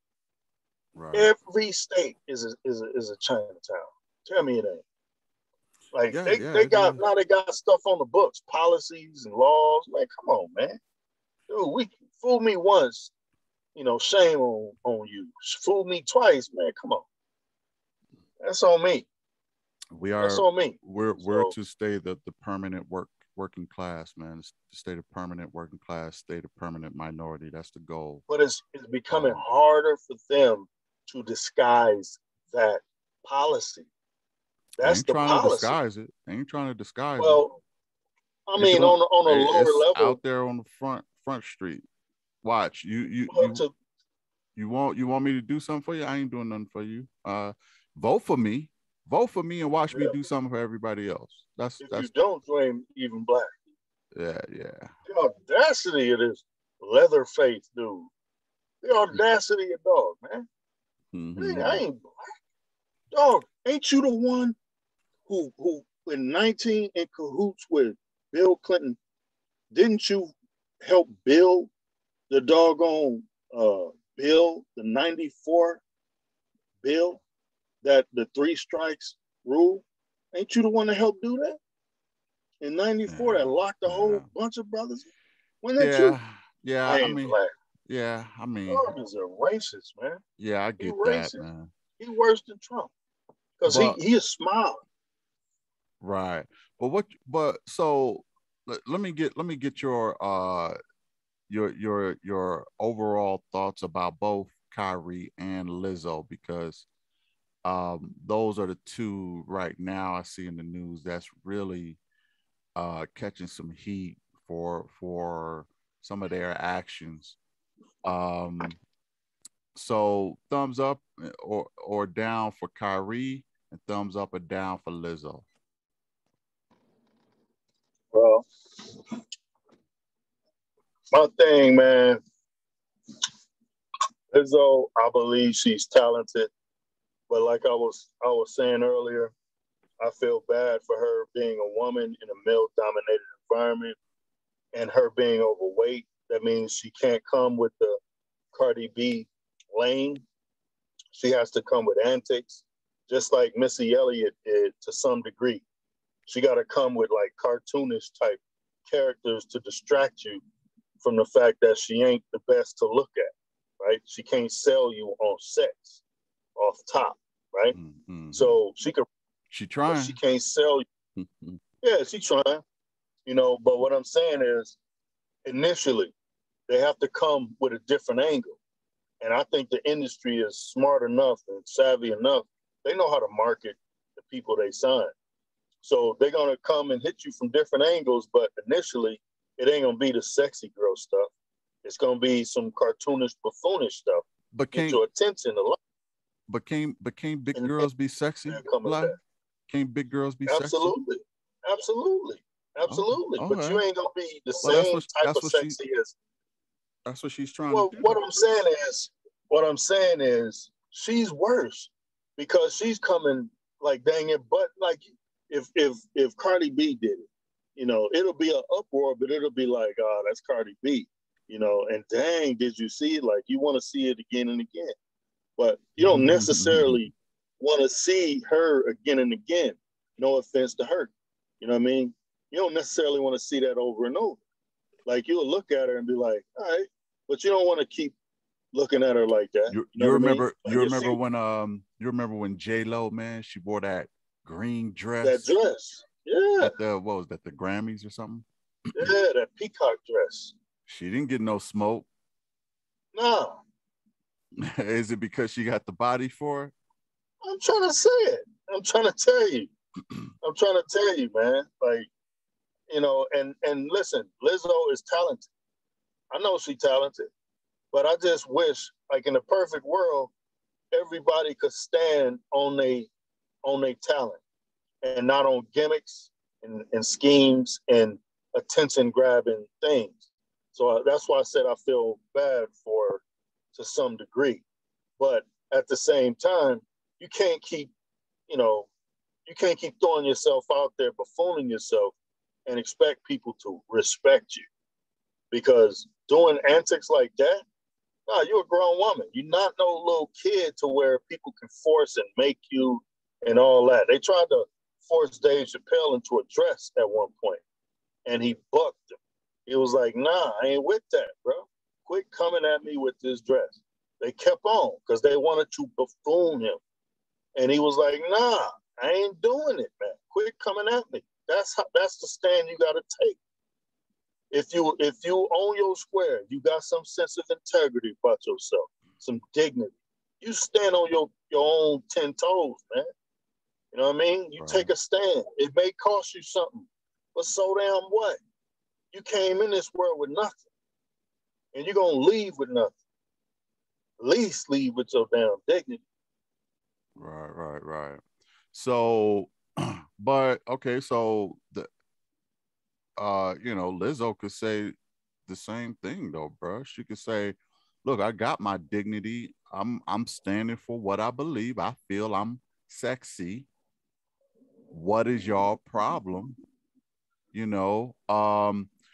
Right. Every state is a Chinatown. Tell me it ain't. Like they got stuff on the books, policies and laws. Like, come on, man. Dude, we fooled me once, shame on you. Fooled me twice, man. Come on. That's on me. That's on me. We're to stay the permanent working class, man. To stay the permanent working class, stay the permanent minority. That's the goal. But it's becoming harder for them to disguise that policy. That's the policy. To disguise it. They ain't trying to disguise it. Well, I mean, on a lower level, out there on the front street. Watch you want me to do something for you? I ain't doing nothing for you. Vote for me and watch me do something for everybody else. If you don't, you ain't even black. Yeah. The audacity of this Leatherface dude. The audacity of dog, man. Mm-hmm. I ain't black. Dog, ain't you the one who in 19 in cahoots with Bill Clinton? Didn't you help build the doggone bill, the 94 bill, that the 3 strikes rule? Ain't you the one that helped do that? In 94, that locked a whole bunch of brothers? When did you? Yeah, I mean, black. Yeah, I mean. Trump is a racist, man. Yeah, I get that, man. He worse than Trump. Because he is smiling. Right. But so let me get your overall thoughts about both Kyrie and Lizzo, because those are the two right now I see in the news that's really catching some heat for some of their actions. So thumbs up or down for Kyrie, and thumbs up or down for Lizzo. Well, my thing, man, Lizzo, I believe she's talented, but like I was saying earlier, I feel bad for her being a woman in a male-dominated environment and her being overweight. That means she can't come with the Cardi B lane. She has to come with antics, just like Missy Elliott did to some degree. She got to come with like cartoonish type characters to distract you from the fact that she ain't the best to look at, right? She can't sell you on sex off top, right? Mm-hmm. So she could. She trying. She can't sell you. Yeah, she trying. But what I'm saying is, initially, they have to come with a different angle. And I think the industry is smart enough and savvy enough. They know how to market the people they sign. So they're going to come and hit you from different angles, but initially, it ain't going to be the sexy girl stuff. It's going to be some cartoonish, buffoonish stuff. But get your attention a lot. But can't big girls be sexy? Can't big girls be absolutely. sexy? Absolutely. Oh, but you ain't going to be the same type of sexy as. That's what she's trying to do. What I'm saying is she's worse because she's coming like dang it, but like if Cardi B did it, it'll be an uproar, but it'll be like, oh, that's Cardi B, and dang, did you see it? Like you want to see it again and again, but you don't necessarily want to see her again and again. No offense to her, you know what I mean? You don't necessarily want to see that over and over. Like you'll look at her and be like, all right, but you don't want to keep looking at her like that. You remember? Like you remember when J-Lo, man, she wore that green dress. That dress, yeah. At what was that? The Grammys or something? Yeah, that peacock dress. She didn't get no smoke. No. Is it because she got the body for it? I'm trying to say it. I'm trying to tell you. Man. Like. And listen, Lizzo is talented. I know she's talented, but I just wish, like in a perfect world, everybody could stand on their talent and not on gimmicks and schemes and attention grabbing things. So that's why I said I feel bad for her to some degree. But at the same time, you can't keep throwing yourself out there, buffooning yourself, and expect people to respect you. Because doing antics like that, no, you're a grown woman. You're not no little kid to where people can force and make you and all that. They tried to force Dave Chappelle into a dress at one point, and he bucked him. He was like, nah, I ain't with that, bro. Quit coming at me with this dress. They kept on because they wanted to buffoon him. And he was like, nah, I ain't doing it, man. Quit coming at me. That's the stand you got to take. If you own your square, you got some sense of integrity about yourself, some dignity. You stand on your own 10 toes, man. You know what I mean? You take a stand. It may cost you something, but so damn what? You came in this world with nothing, and you're gonna leave with nothing. At least leave with your damn dignity. Right. So, but okay, so the Lizzo could say the same thing though, bro. She could say, look, I got my dignity. I'm standing for what I believe. I feel I'm sexy. What is y'all problem?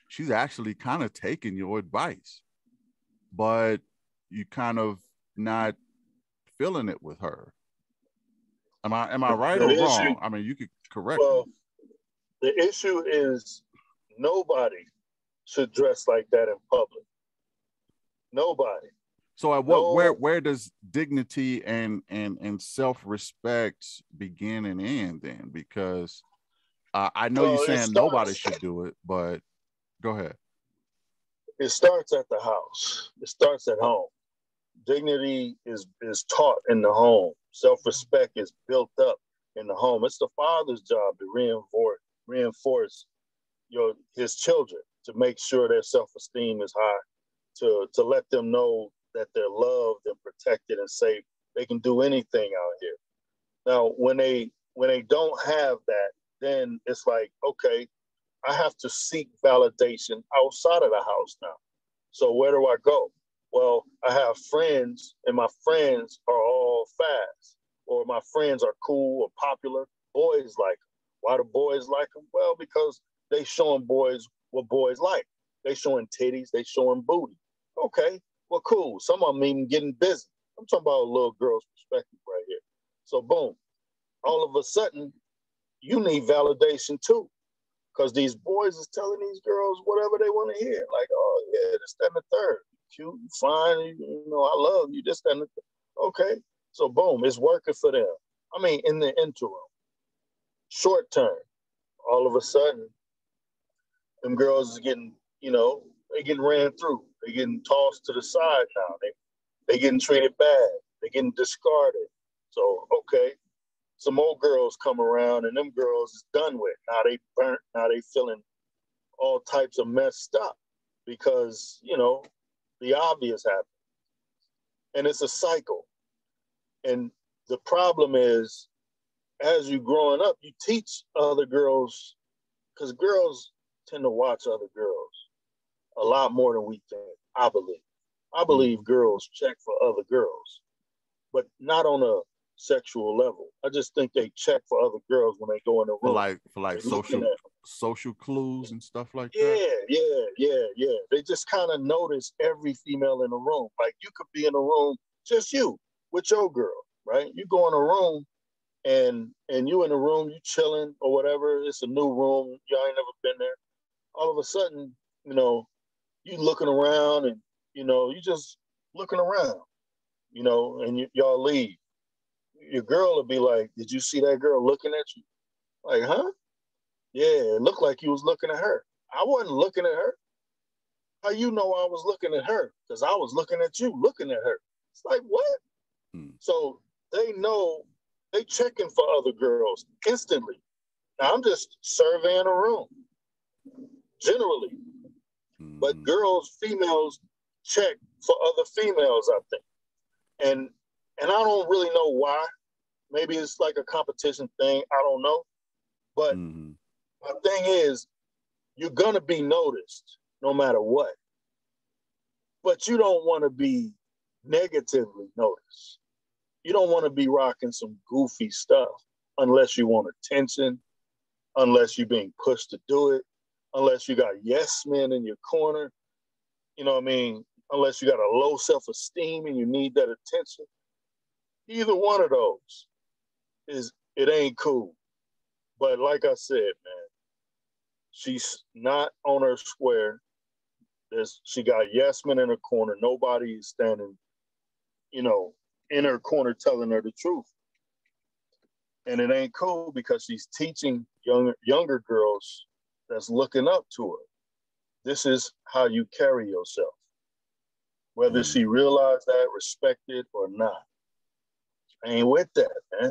She's actually kind of taking your advice, but you kind of not feeling it with her. Am I right or wrong? I mean, you could correct me. The issue is nobody should dress like that in public. Nobody. So at where does dignity and self-respect begin and end then? Because I know you're saying nobody should do it, but go ahead. It starts at the house. It starts at home. Dignity is taught in the home. Self-respect is built up in the home. It's the father's job to reinforce his children, to make sure their self-esteem is high, to let them know that they're loved and protected and safe. They can do anything out here. Now, when they don't have that, then it's like, okay, I have to seek validation outside of the house now. So where do I go? Well, I have friends, and my friends are all fast, or my friends are cool or popular. Boys like them. Why do boys like them? Well, because they showing boys what boys like. They showing titties, they showing booty. Okay, well, cool. Some of them even getting busy. I'm talking about a little girl's perspective right here. So boom, all of a sudden, you need validation too. Because these boys is telling these girls whatever they want to hear. Like, oh, yeah, this, that, and the third. Cute, you fine, you know, I love you, this, that, and the third. Okay. So, boom, it's working for them. I mean, in the interim, short term, all of a sudden, them girls is getting, you know, they getting ran through. They getting tossed to the side now. They getting treated bad. They getting discarded. So, okay, some old girls come around and them girls is done with. Now they burnt. Now they feeling all types of messed up because, you know, the obvious happened. And it's a cycle. And the problem is, as you growing up, you teach other girls, because girls tend to watch other girls a lot more than we think, I believe. I believe girls check for other girls, but not on a sexual level. I just think they check for other girls when they go in the room. For like social clues and stuff like that. Yeah. They just kind of notice every female in the room. Like you could be in a room, just you, with your girl, right? You go in a room and you in the room, you chilling or whatever. It's a new room. Y'all ain't never been there. All of a sudden, you know, you looking around and, you know, you just looking around, you know, and y'all leave. Your girl will be like, did you see that girl looking at you? Like, huh? Yeah, it looked like you was looking at her. I wasn't looking at her. How you know I was looking at her? Because I was looking at you, looking at her. It's like, what? So they know, they checking for other girls instantly. Now, I'm just surveying a room, generally. But girls, females check for other females, I think. And I don't really know why. Maybe it's like a competition thing. I don't know. But my thing is, you're going to be noticed no matter what. But you don't want to be negatively noticed. You don't want to be rocking some goofy stuff unless you want attention, unless you're being pushed to do it, unless you got yes men in your corner. You know what I mean? Unless you got a low self-esteem and you need that attention. Either one of those it ain't cool. But like I said, man, she's not on her square. She got yes men in her corner. Nobody is standing, you know, in her corner telling her the truth. And it ain't cool because she's teaching younger girls that's looking up to her. This is how you carry yourself. Whether she realized that, respect it, or not. I ain't with that, man.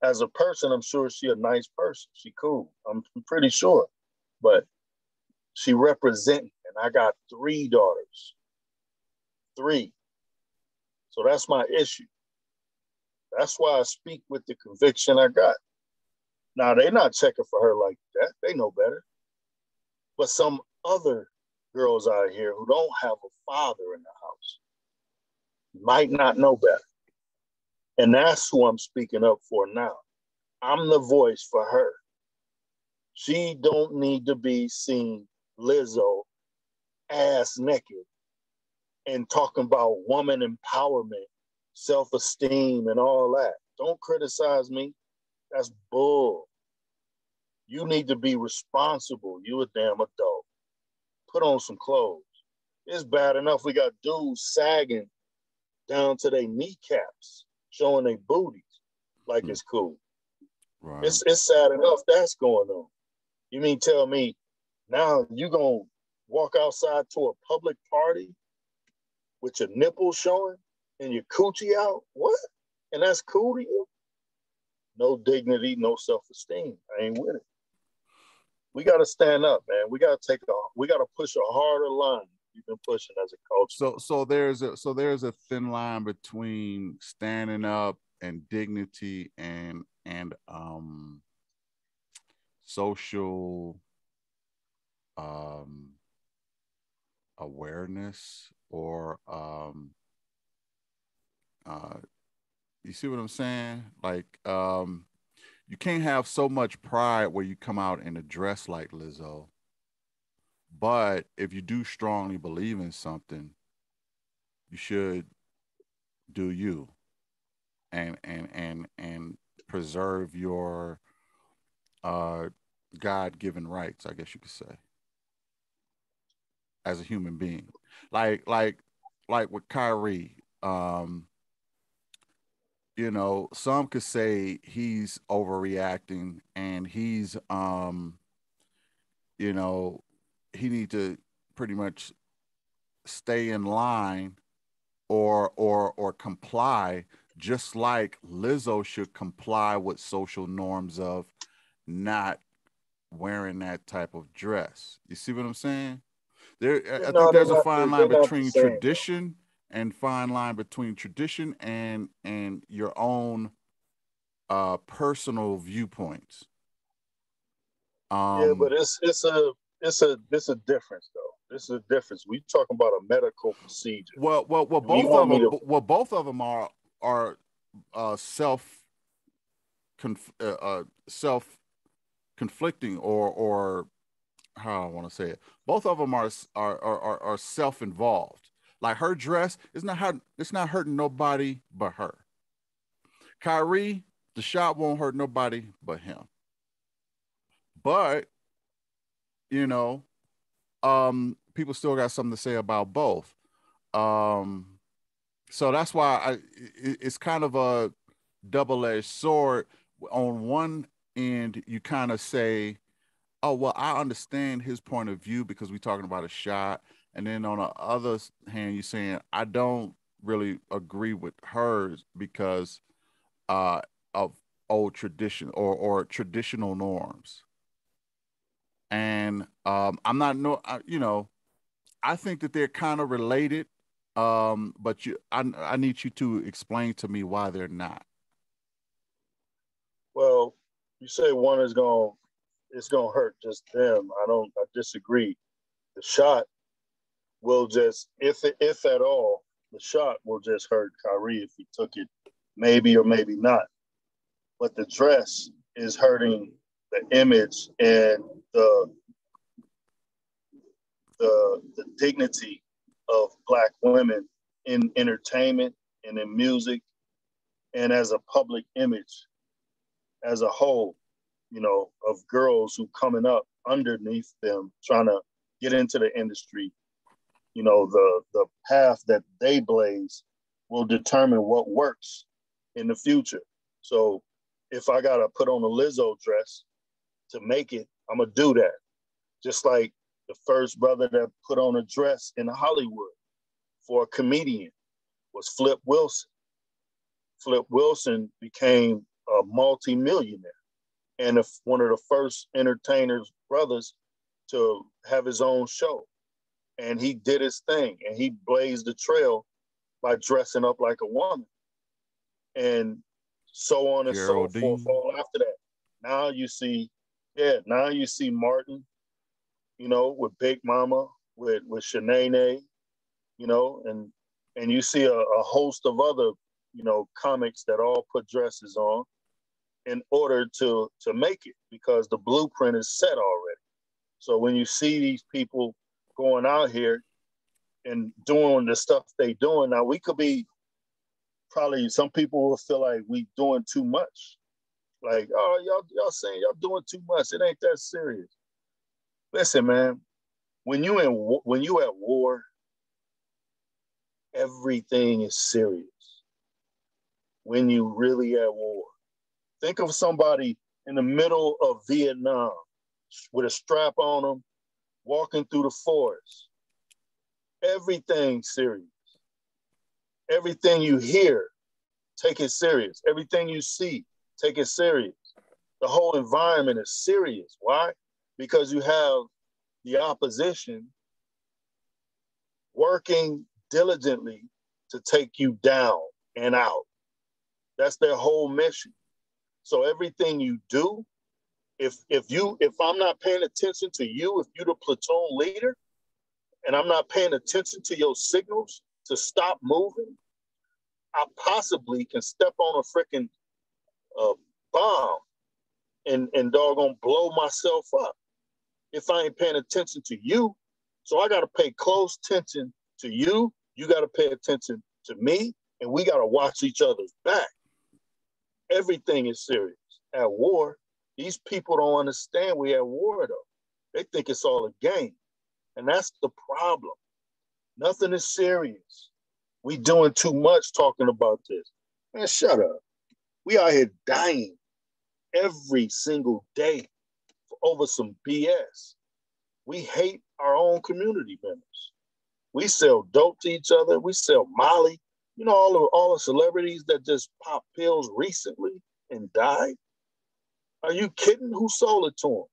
As a person, I'm sure she a nice person. She cool. I'm pretty sure. But she representing, and I got 3 daughters. 3. So that's my issue. That's why I speak with the conviction I got. Now, they're not checking for her like that. They know better. But some other girls out here who don't have a father in the house might not know better. And that's who I'm speaking up for now. I'm the voice for her. She don't need to be seen Lizzo ass naked and talking about woman empowerment, self-esteem, and all that. Don't criticize me. That's bull. You need to be responsible. You a damn adult. Put on some clothes. It's bad enough we got dudes sagging down to their kneecaps, showing their booties like it's cool. Right. It's sad enough that's going on. You mean tell me now you gonna walk outside to a public party with your nipples showing and your coochie out? What? And that's cool to you? No dignity, no self-esteem. I ain't with it. We gotta stand up, man. We gotta push a harder line we've been pushing as a culture. There's a thin line between standing up and dignity and social um awareness or uh you see what I'm saying? Like you can't have so much pride where you come out in a dress like Lizzo. But if you do strongly believe in something, you should do you and preserve your uh God-given rights, I guess you could say, as a human being. Like like like with Kyrie, some could say he's overreacting and he's you know, he need to pretty much stay in line or comply, just like Lizzo should comply with social norms of not wearing that type of dress. You see what I'm saying? There, I think No, there's a fine line they're not the between same. tradition and your own personal viewpoints. Yeah, but Um, it's a difference though. This is a difference. We talking about a medical procedure. well, You want me to? both of them are self self conflicting or how I want to say it. Both of them are self involved. Like her dress, it's not hurting nobody but her. Kyrie, the shot won't hurt nobody but him. But you know, people still got something to say about both. Um, so that's why it's kind of a double-edged sword. On one end, you kind of say, "Oh, well, I understand his point of view because we're talking about a shot," and then on the other hand, you're saying, "I don't really agree with hers because uh, of old tradition or traditional norms." And I'm not no, I think that they're kind of related, but I need you to explain to me why they're not. Well, you say one is going, it's gonna hurt just them. I disagree. The shot will just, if at all, the shot will just hurt Kyrie if he took it, maybe or maybe not. But the dress is hurting the image and the dignity of Black women in entertainment and in music and as a public image as a whole, of girls who coming up underneath them trying to get into the industry. The path that they blaze will determine what works in the future. So if I gotta put on a Lizzo dress to make it, I'm gonna do that. Just like the first brother that put on a dress in Hollywood for a comedian was Flip Wilson. Flip Wilson became a multimillionaire and one of the first entertainers brothers to have his own show. And he did his thing and he blazed the trail by dressing up like a woman. And so on and so forth Geraldine. all after that. Now you see Martin, with Big Mama, with Shanae, and you see a host of other, comics that all put dresses on in order to make it because the blueprint is set already. So when you see these people going out here and doing the stuff they doing, now we could be probably some people will feel like we doing too much. Like, oh, y'all saying y'all doing too much. It ain't that serious. Listen, man, when you at war, everything is serious. When you really at war. Think of somebody in the middle of Vietnam with a strap on them, walking through the forest. Everything serious. Everything you hear, take it serious. Everything you see, take it serious. The whole environment is serious. Why? Because you have the opposition working diligently to take you down and out. That's their whole mission. So everything you do, if I'm not paying attention to you, if you're the platoon leader, and I'm not paying attention to your signals to stop moving, I possibly can step on a freaking bomb and doggone blow myself up if I ain't paying attention to you. So I got to pay close attention to you. You got to pay attention to me, and we got to watch each other's back. Everything is serious. At war, these people don't understand we at war, though. They think it's all a game. And that's the problem. Nothing is serious. We doing too much talking about this. Man, shut up. We out here dying every single day over some BS. We hate our own community members. We sell dope to each other. We sell Molly. You know, all the celebrities that just popped pills recently and died. Are you kidding? Who sold it to them?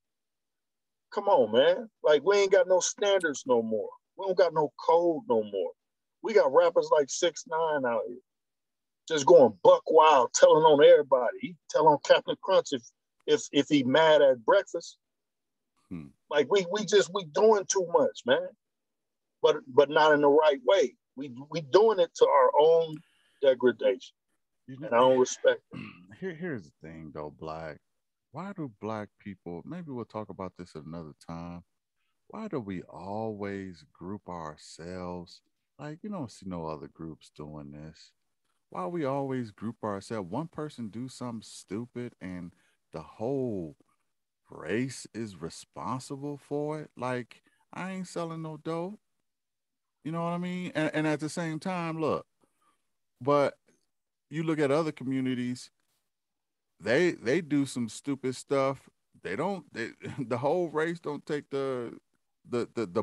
Come on, man. Like, we ain't got no standards no more. We don't got no code no more. We got rappers like 6ix9ine out here just going buck wild, telling on everybody. He tell on Captain Crunch if he mad at breakfast. Like, we doing too much, man. But not in the right way. We doing it to our own degradation. And I don't respect it. Here's the thing, though, Black. Why do Black people, maybe we'll talk about this at another time, why do we always group ourselves? Like, you don't see no other groups doing this. Why we always group ourselves? One person do something stupid and the whole race is responsible for it. Like, I ain't selling no dope. You know what I mean? And at the same time, look, but you look at other communities, they do some stupid stuff. The whole race don't take the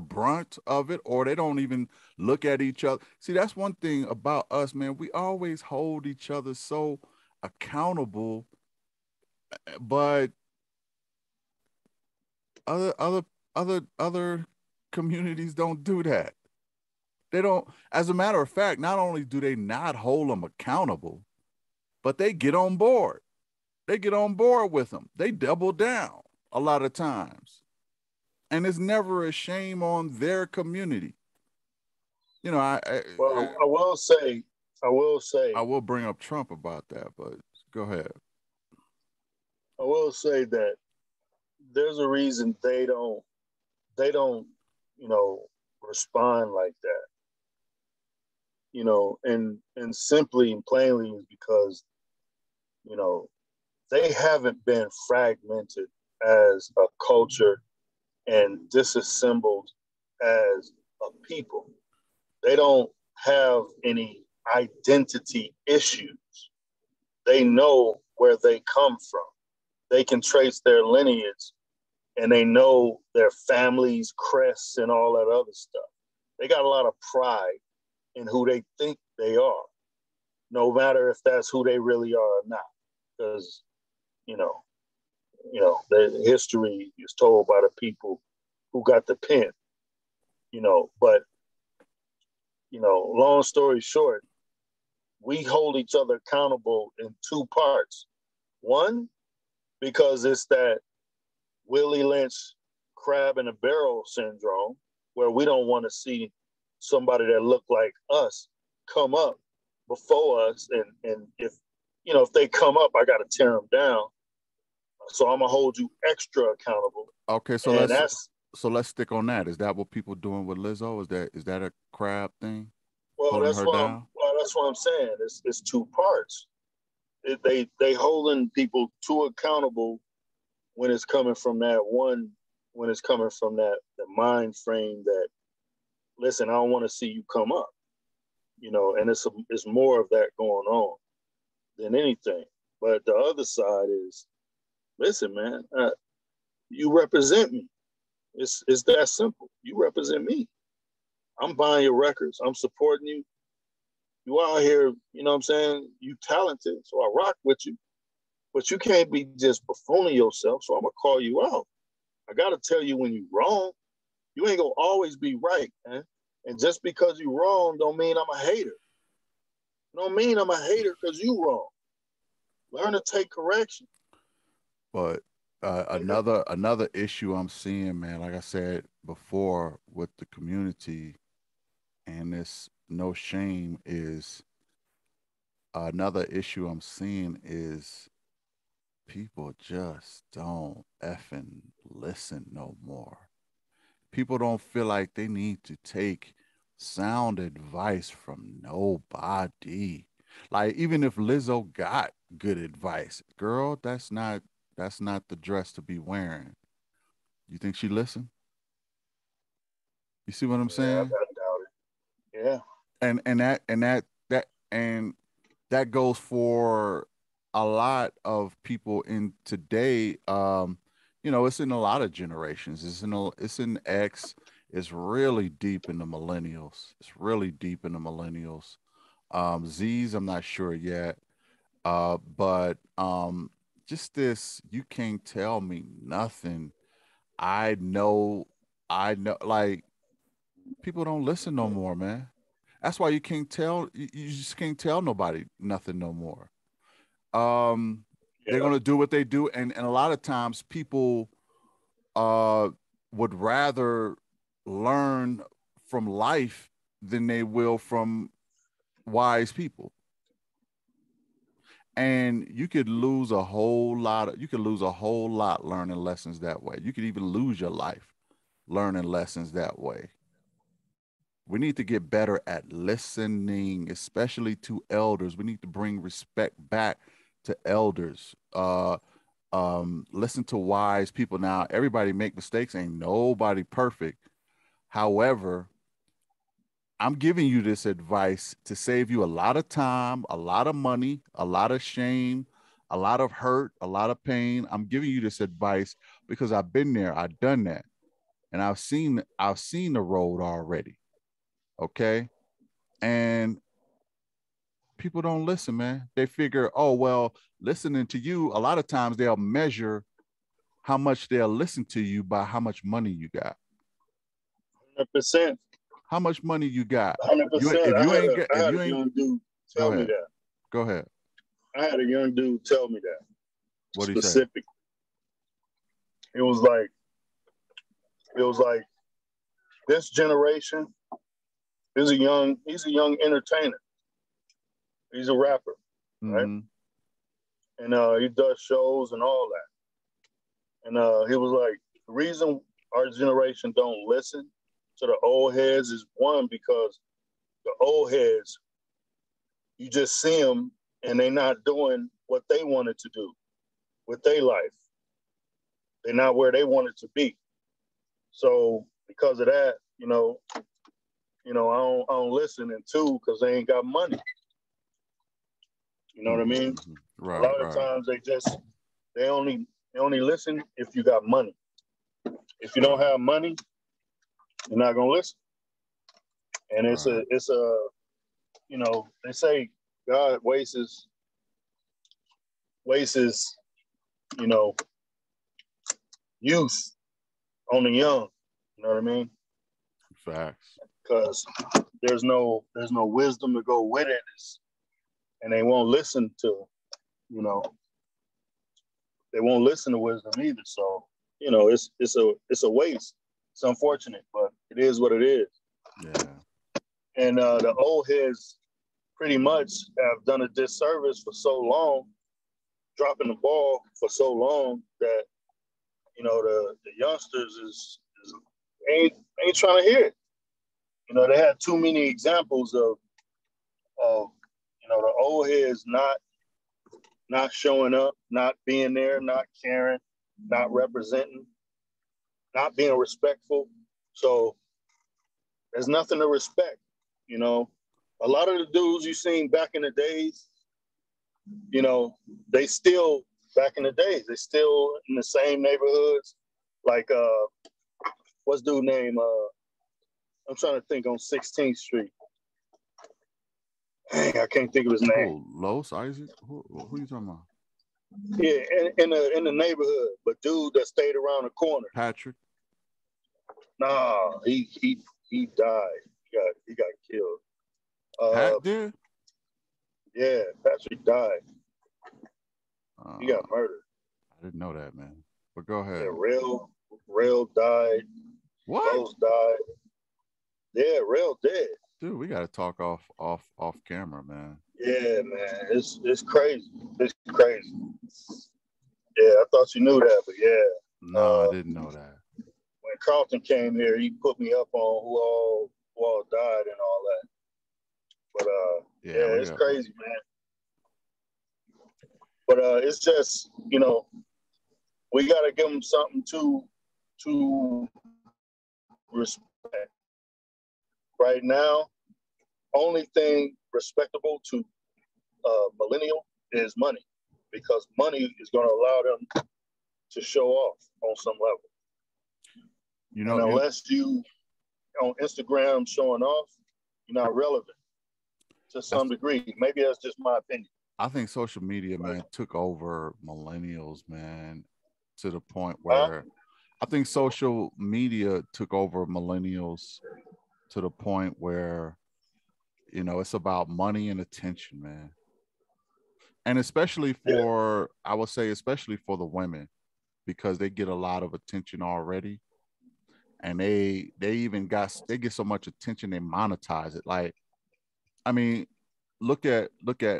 brunt of it, or they don't even look at each other. See, that's one thing about us, man. We always hold each other so accountable, but other communities don't do that. They don't. As a matter of fact, not only do they not hold them accountable, but they get on board. They get on board with them. They double down a lot of times. And it's never a shame on their community. You know, Well, I will say, I will bring up Trump about that, but go ahead. I will say that there's a reason they don't, you know, respond like that. You know, and simply and plainly is because, you know, they haven't been fragmented as a culture and disassembled as a people. They don't have any identity issues. They know where they come from. They can trace their lineage and they know their families, crests, and all that other stuff. They got a lot of pride in who they think they are, no matter if that's who they really are or not. Because, you know, the history is told by the people who got the pen, you know. But, you know, long story short, we hold each other accountable in two parts. One, because it's that Willie Lynch crab in a barrel syndrome, where we don't want to see somebody that look like us come up before us. And if they come up, I got to tear them down. So I'm gonna hold you extra accountable. Okay, so let's stick on that. Is that what people doing with Lizzo? Is that a crab thing? Well, that's what I'm saying. It's two parts. They holding people too accountable when it's coming from that one, when it's coming from that the mind frame that, listen, I don't want to see you come up, you know, and it's more of that going on than anything. But the other side is, listen, man, you represent me. It's that simple. You represent me. I'm buying your records. I'm supporting you. You out here, you know what I'm saying? You talented, so I rock with you. But you can't be just buffooning yourself, so I'm going to call you out. I got to tell you when you're wrong. You ain't going to always be right, man. And just because you wrong don't mean I'm a hater. Don't mean I'm a hater because you wrong. Learn to take correction. But another issue I'm seeing, man, like I said before, with the community and this no shame, is another issue I'm seeing is people just don't effing listen no more. People don't feel like they need to take sound advice from nobody. Like, even if Lizzo got good advice, girl, that's not the dress to be wearing. You think she listened? You see what I'm Yeah, I saying? doubt it. Yeah. And that goes for a lot of people in today. It's in a lot of generations. It's in X. It's really deep in the millennials. It's really deep in the millennials. Z's, I'm not sure yet. But just this, you can't tell me nothing. I know, like, people don't listen no more, man. That's why you just can't tell nobody nothing no more. They're Yeah. gonna do what they do, and a lot of times people uh would rather learn from life than they will from wise people. And you could lose a whole lot learning lessons that way. You could even lose your life learning lessons that way. We need to get better at listening, especially to elders. We need to bring respect back to elders. Listen to wise people. Now, everybody make mistakes. Ain't nobody perfect. However, I'm giving you this advice to save you a lot of time, a lot of money, a lot of shame, a lot of hurt, a lot of pain. I'm giving you this advice because I've been there, I've done that, and I've seen the road already. Okay. And people don't listen, man. They figure, oh, well, listening to you, a lot of times they'll measure how much they'll listen to you by how much money you got. 100%. How much money you got? 100%. If you ain't get, I if had you a ain't, young dude go tell me ahead, that. go ahead. I had a young dude tell me that What do you say? specifically. It was like, it was like this generation he's a young entertainer. He's a rapper, right? Mm-hmm. And he does shows and all that. And he was like, the reason our generation don't listen to the old heads is one because the old heads, you just see them and they're not doing what they wanted to do with their life. They're not where they wanted to be. So because of that, I don't listen. And two, because they ain't got money. You know what I Mm-hmm. mean? Mm-hmm. A Right, lot of right, times they only listen if you got money. If you don't right, have money, you're not gonna listen. And right. they say God wastes you know youth on the young. You know what I mean? Facts. Because there's no wisdom to go with it, and they won't listen to you know they won't listen to wisdom either. So it's a waste. It's unfortunate, but it is what it is. Yeah. And the old heads pretty much have done a disservice for so long, dropping the ball for so long that the youngsters is ain't trying to hear it. They had too many examples of the old heads not showing up, not being there, not caring, not representing, not being respectful. So there's nothing to respect. You know, a lot of the dudes you seen back in the days, they still back in the days, they still in the same neighborhoods. Like what's dude name? I'm trying to think on 16th Street. Dang, I can't think of his name. Who? Los Isaac? Who you talking about? Yeah, in the neighborhood, but dude that stayed around the corner. Patrick. Nah, he died. He got killed. Pat did? Yeah, Patrick died. He got murdered. I didn't know that, man. But go ahead. Yeah, Rail died. What? Rose died. Yeah, Rail dead. Dude, we gotta talk off camera, man. Yeah, man. It's crazy. It's crazy. Yeah, I thought you knew that, but yeah. No, I didn't know that. When Carlton came here, he put me up on who all died and all that. But yeah, it's crazy, man. But it's just, we got to give them something to respect. Right now, only thing respectable to millennial is money, because money is going to allow them to show off on some level. And unless you on Instagram showing off, you're not relevant to some degree. Maybe that's just my opinion. I think social media, man, took over millennials, man, to the point where I think social media took over millennials to the point where, it's about money and attention, man. And especially for, I would say, especially for the women, because they get a lot of attention already. And they get so much attention, they monetize it. Like, I mean, look at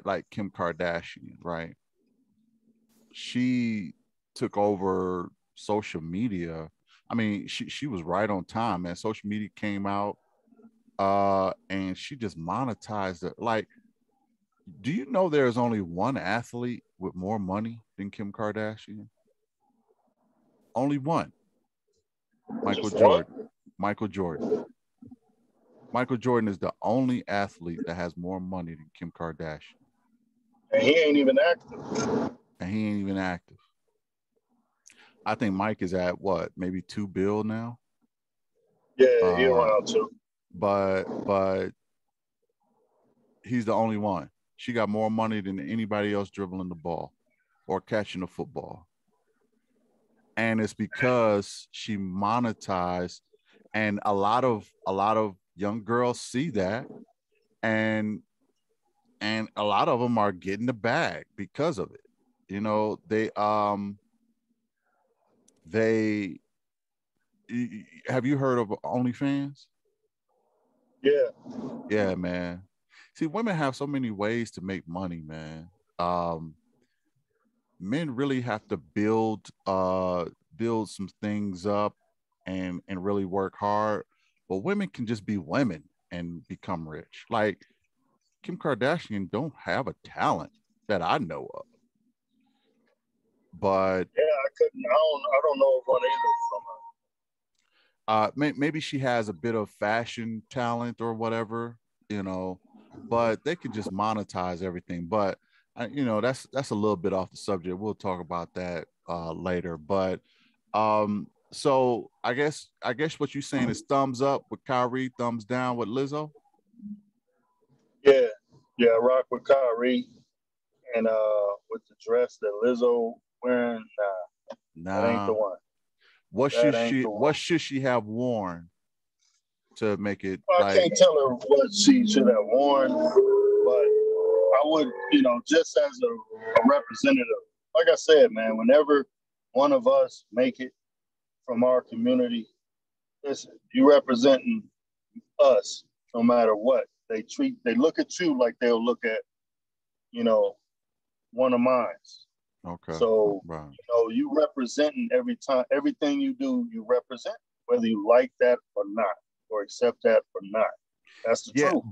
like Kim Kardashian, right? She took over social media. I mean, she was right on time, man. Social media came out, and she just monetized it. Like, do you know there's only one athlete with more money than Kim Kardashian? Only one. Michael Jordan. Michael Jordan is the only athlete that has more money than Kim Kardashian. And he ain't even active. I think Mike is at what, maybe $2 billion now? Yeah, he around too. But he's the only one. She got more money than anybody else dribbling the ball or catching the football. And it's because she monetized, and a lot of young girls see that, and a lot of them are getting the bag because of it. They have you heard of OnlyFans? Yeah, man. See, women have so many ways to make money, man. Men really have to build some things up and really work hard, but women can just be women and become rich. Like Kim Kardashian don't have a talent that I know of, but I don't know of one either from her. Maybe she has a bit of fashion talent or whatever, but they could just monetize everything. But that's a little bit off the subject. We'll talk about that later. But so I guess what you're saying is thumbs up with Kyrie, thumbs down with Lizzo. Yeah, rock with Kyrie, and with the dress that Lizzo wearing, that ain't the one. What should she have worn to make it? I can't tell her what she should have worn, but I would, just as a representative, like I said, man, whenever one of us make it from our community, listen, you representing us no matter what. They look at you like they'll look at, one of mine. Okay. So, you representing everything you do, you represent, whether you like that or not, or accept that or not. That's the truth.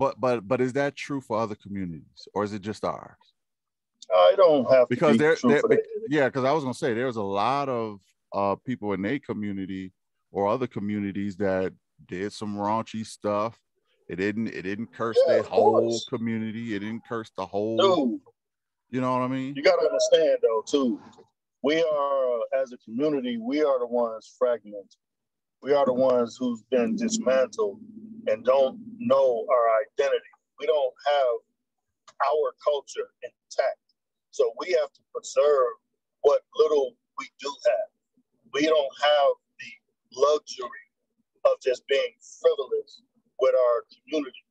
But is that true for other communities, or is it just ours? I don't have because to be true for that. Yeah, because I was gonna say there's a lot of people in their community or other communities that did some raunchy stuff. It didn't curse their whole community. It didn't curse the whole. Dude, you know what I mean? You got to understand though too. We are, as a community, we are the ones fragmented. We are the ones who's been dismantled and don't know our identity. We don't have our culture intact. So we have to preserve what little we do have. We don't have the luxury of just being frivolous with our community.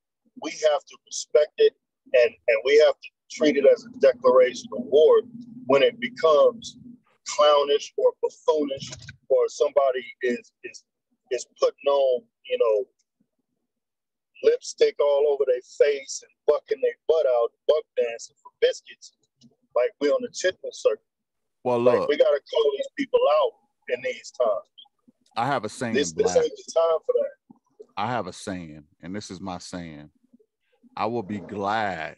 We have to respect it, and we have to treat it as a declaration of war when it becomes clownish or buffoonish, or somebody is putting on, lipstick all over their face and bucking their butt out, buck dancing for biscuits, like we on the chitlin circuit. Well, like, look, we got to call these people out in these times. I have a saying, This Black. ain't the time for that. I have a saying, and this is my saying. I will be glad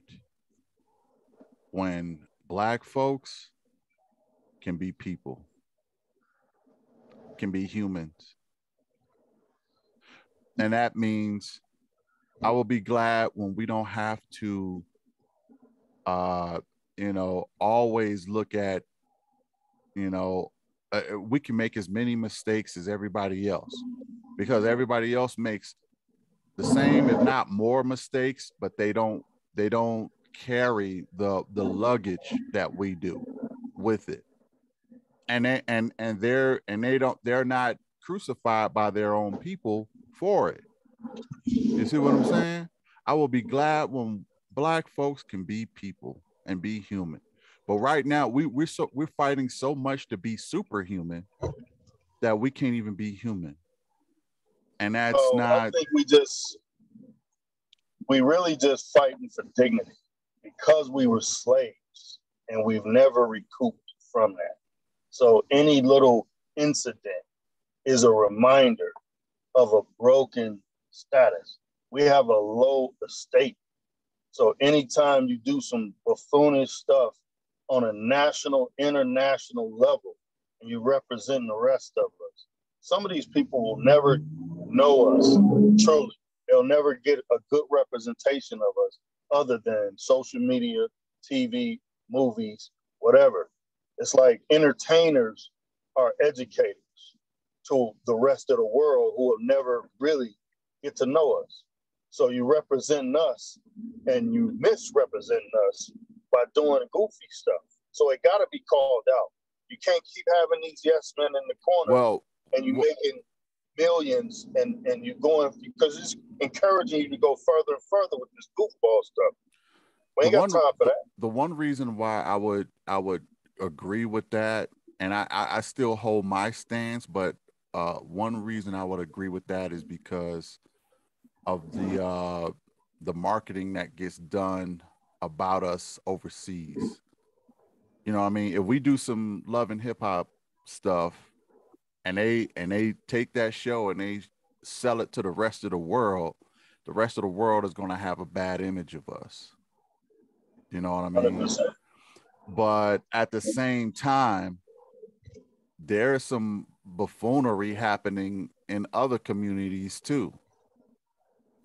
when Black folks can be people, can be humans. And that means I will be glad when we don't have to, always look at, we can make as many mistakes as everybody else, because everybody else makes the same, if not more, mistakes, but they don't carry the luggage that we do with it. And they're not crucified by their own people for it. You see what I'm saying? I will be glad when Black folks can be people and be human. But right now we're fighting so much to be superhuman that we can't even be human. And that's not. I think we really just fighting for dignity because we were slaves and we've never recouped from that. So any little incident is a reminder of a broken status. We have a low estate. So anytime you do some buffoonish stuff on a national, international level, and you represent the rest of us, some of these people will never know us truly. They'll never get a good representation of us other than social media, TV, movies, whatever. It's like entertainers are educators to the rest of the world who will never really get to know us. So you represent us and you misrepresenting us by doing goofy stuff. So it got to be called out. You can't keep having these yes men in the corner and you making millions and you going, because it's encouraging you to go further and further with this goofball stuff. We ain't got time for that. The one reason why I would agree with that, and I still hold my stance, but one reason I would agree with that is because of the marketing that gets done about us overseas. You know what I mean? If we do some love and hip hop stuff and they take that show and they sell it to the rest of the world is going to have a bad image of us. You know what I mean? 100%. But at the same time, there's some buffoonery happening in other communities too.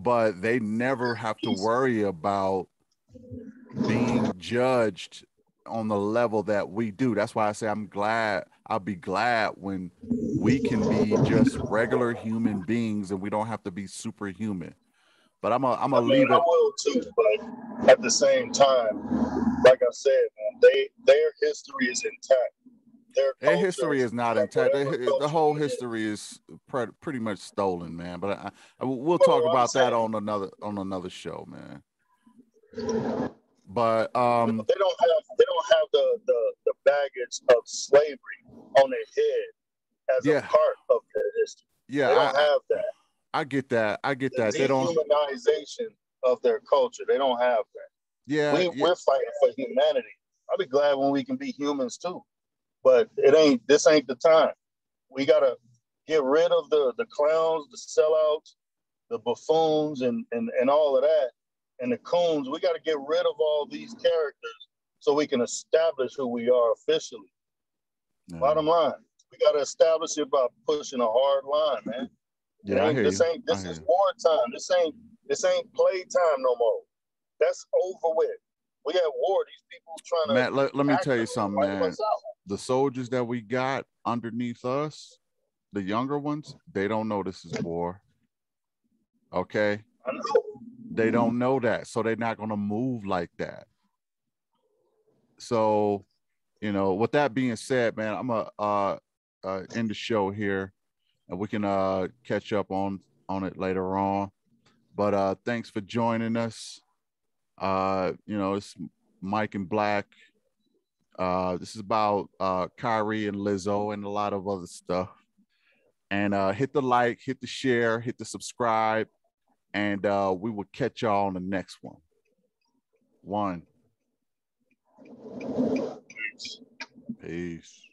But they never have to worry about being judged on the level that we do. That's why I say I'll be glad when we can be just regular human beings and we don't have to be superhuman. But I'm gonna leave it. I will too, but at the same time, like I said, man, their history is intact. Their history is not intact. The whole history is pretty much stolen, man. But we'll talk about that on another show, man. But they don't have the baggage of slavery on their head as a part of their history. Yeah, they don't have that. I get that. The they don't dehumanization of their culture. They don't have that. Yeah, we're fighting for humanity. I'll be glad when we can be humans too. But this ain't the time. We gotta get rid of the clowns, the sellouts, the buffoons, and all of that, and the coons. We gotta get rid of all these characters so we can establish who we are officially. No. Bottom line, we gotta establish it by pushing a hard line, man. Yeah, this is wartime. This ain't playtime no more. That's over with. We at war. These people trying to. Matt, let me tell you something, man. The soldiers that we got underneath us, the younger ones, they don't know this is war. Okay? I know. They don't know that, so they're not going to move like that. So, with that being said, man, I'm going to end the show here, and we can catch up on it later on. But thanks for joining us. It's Mike and Black. This is about Kyrie and Lizzo and a lot of other stuff. And hit the like, hit the share, hit the subscribe, and we will catch y'all on the next one. Peace. Peace.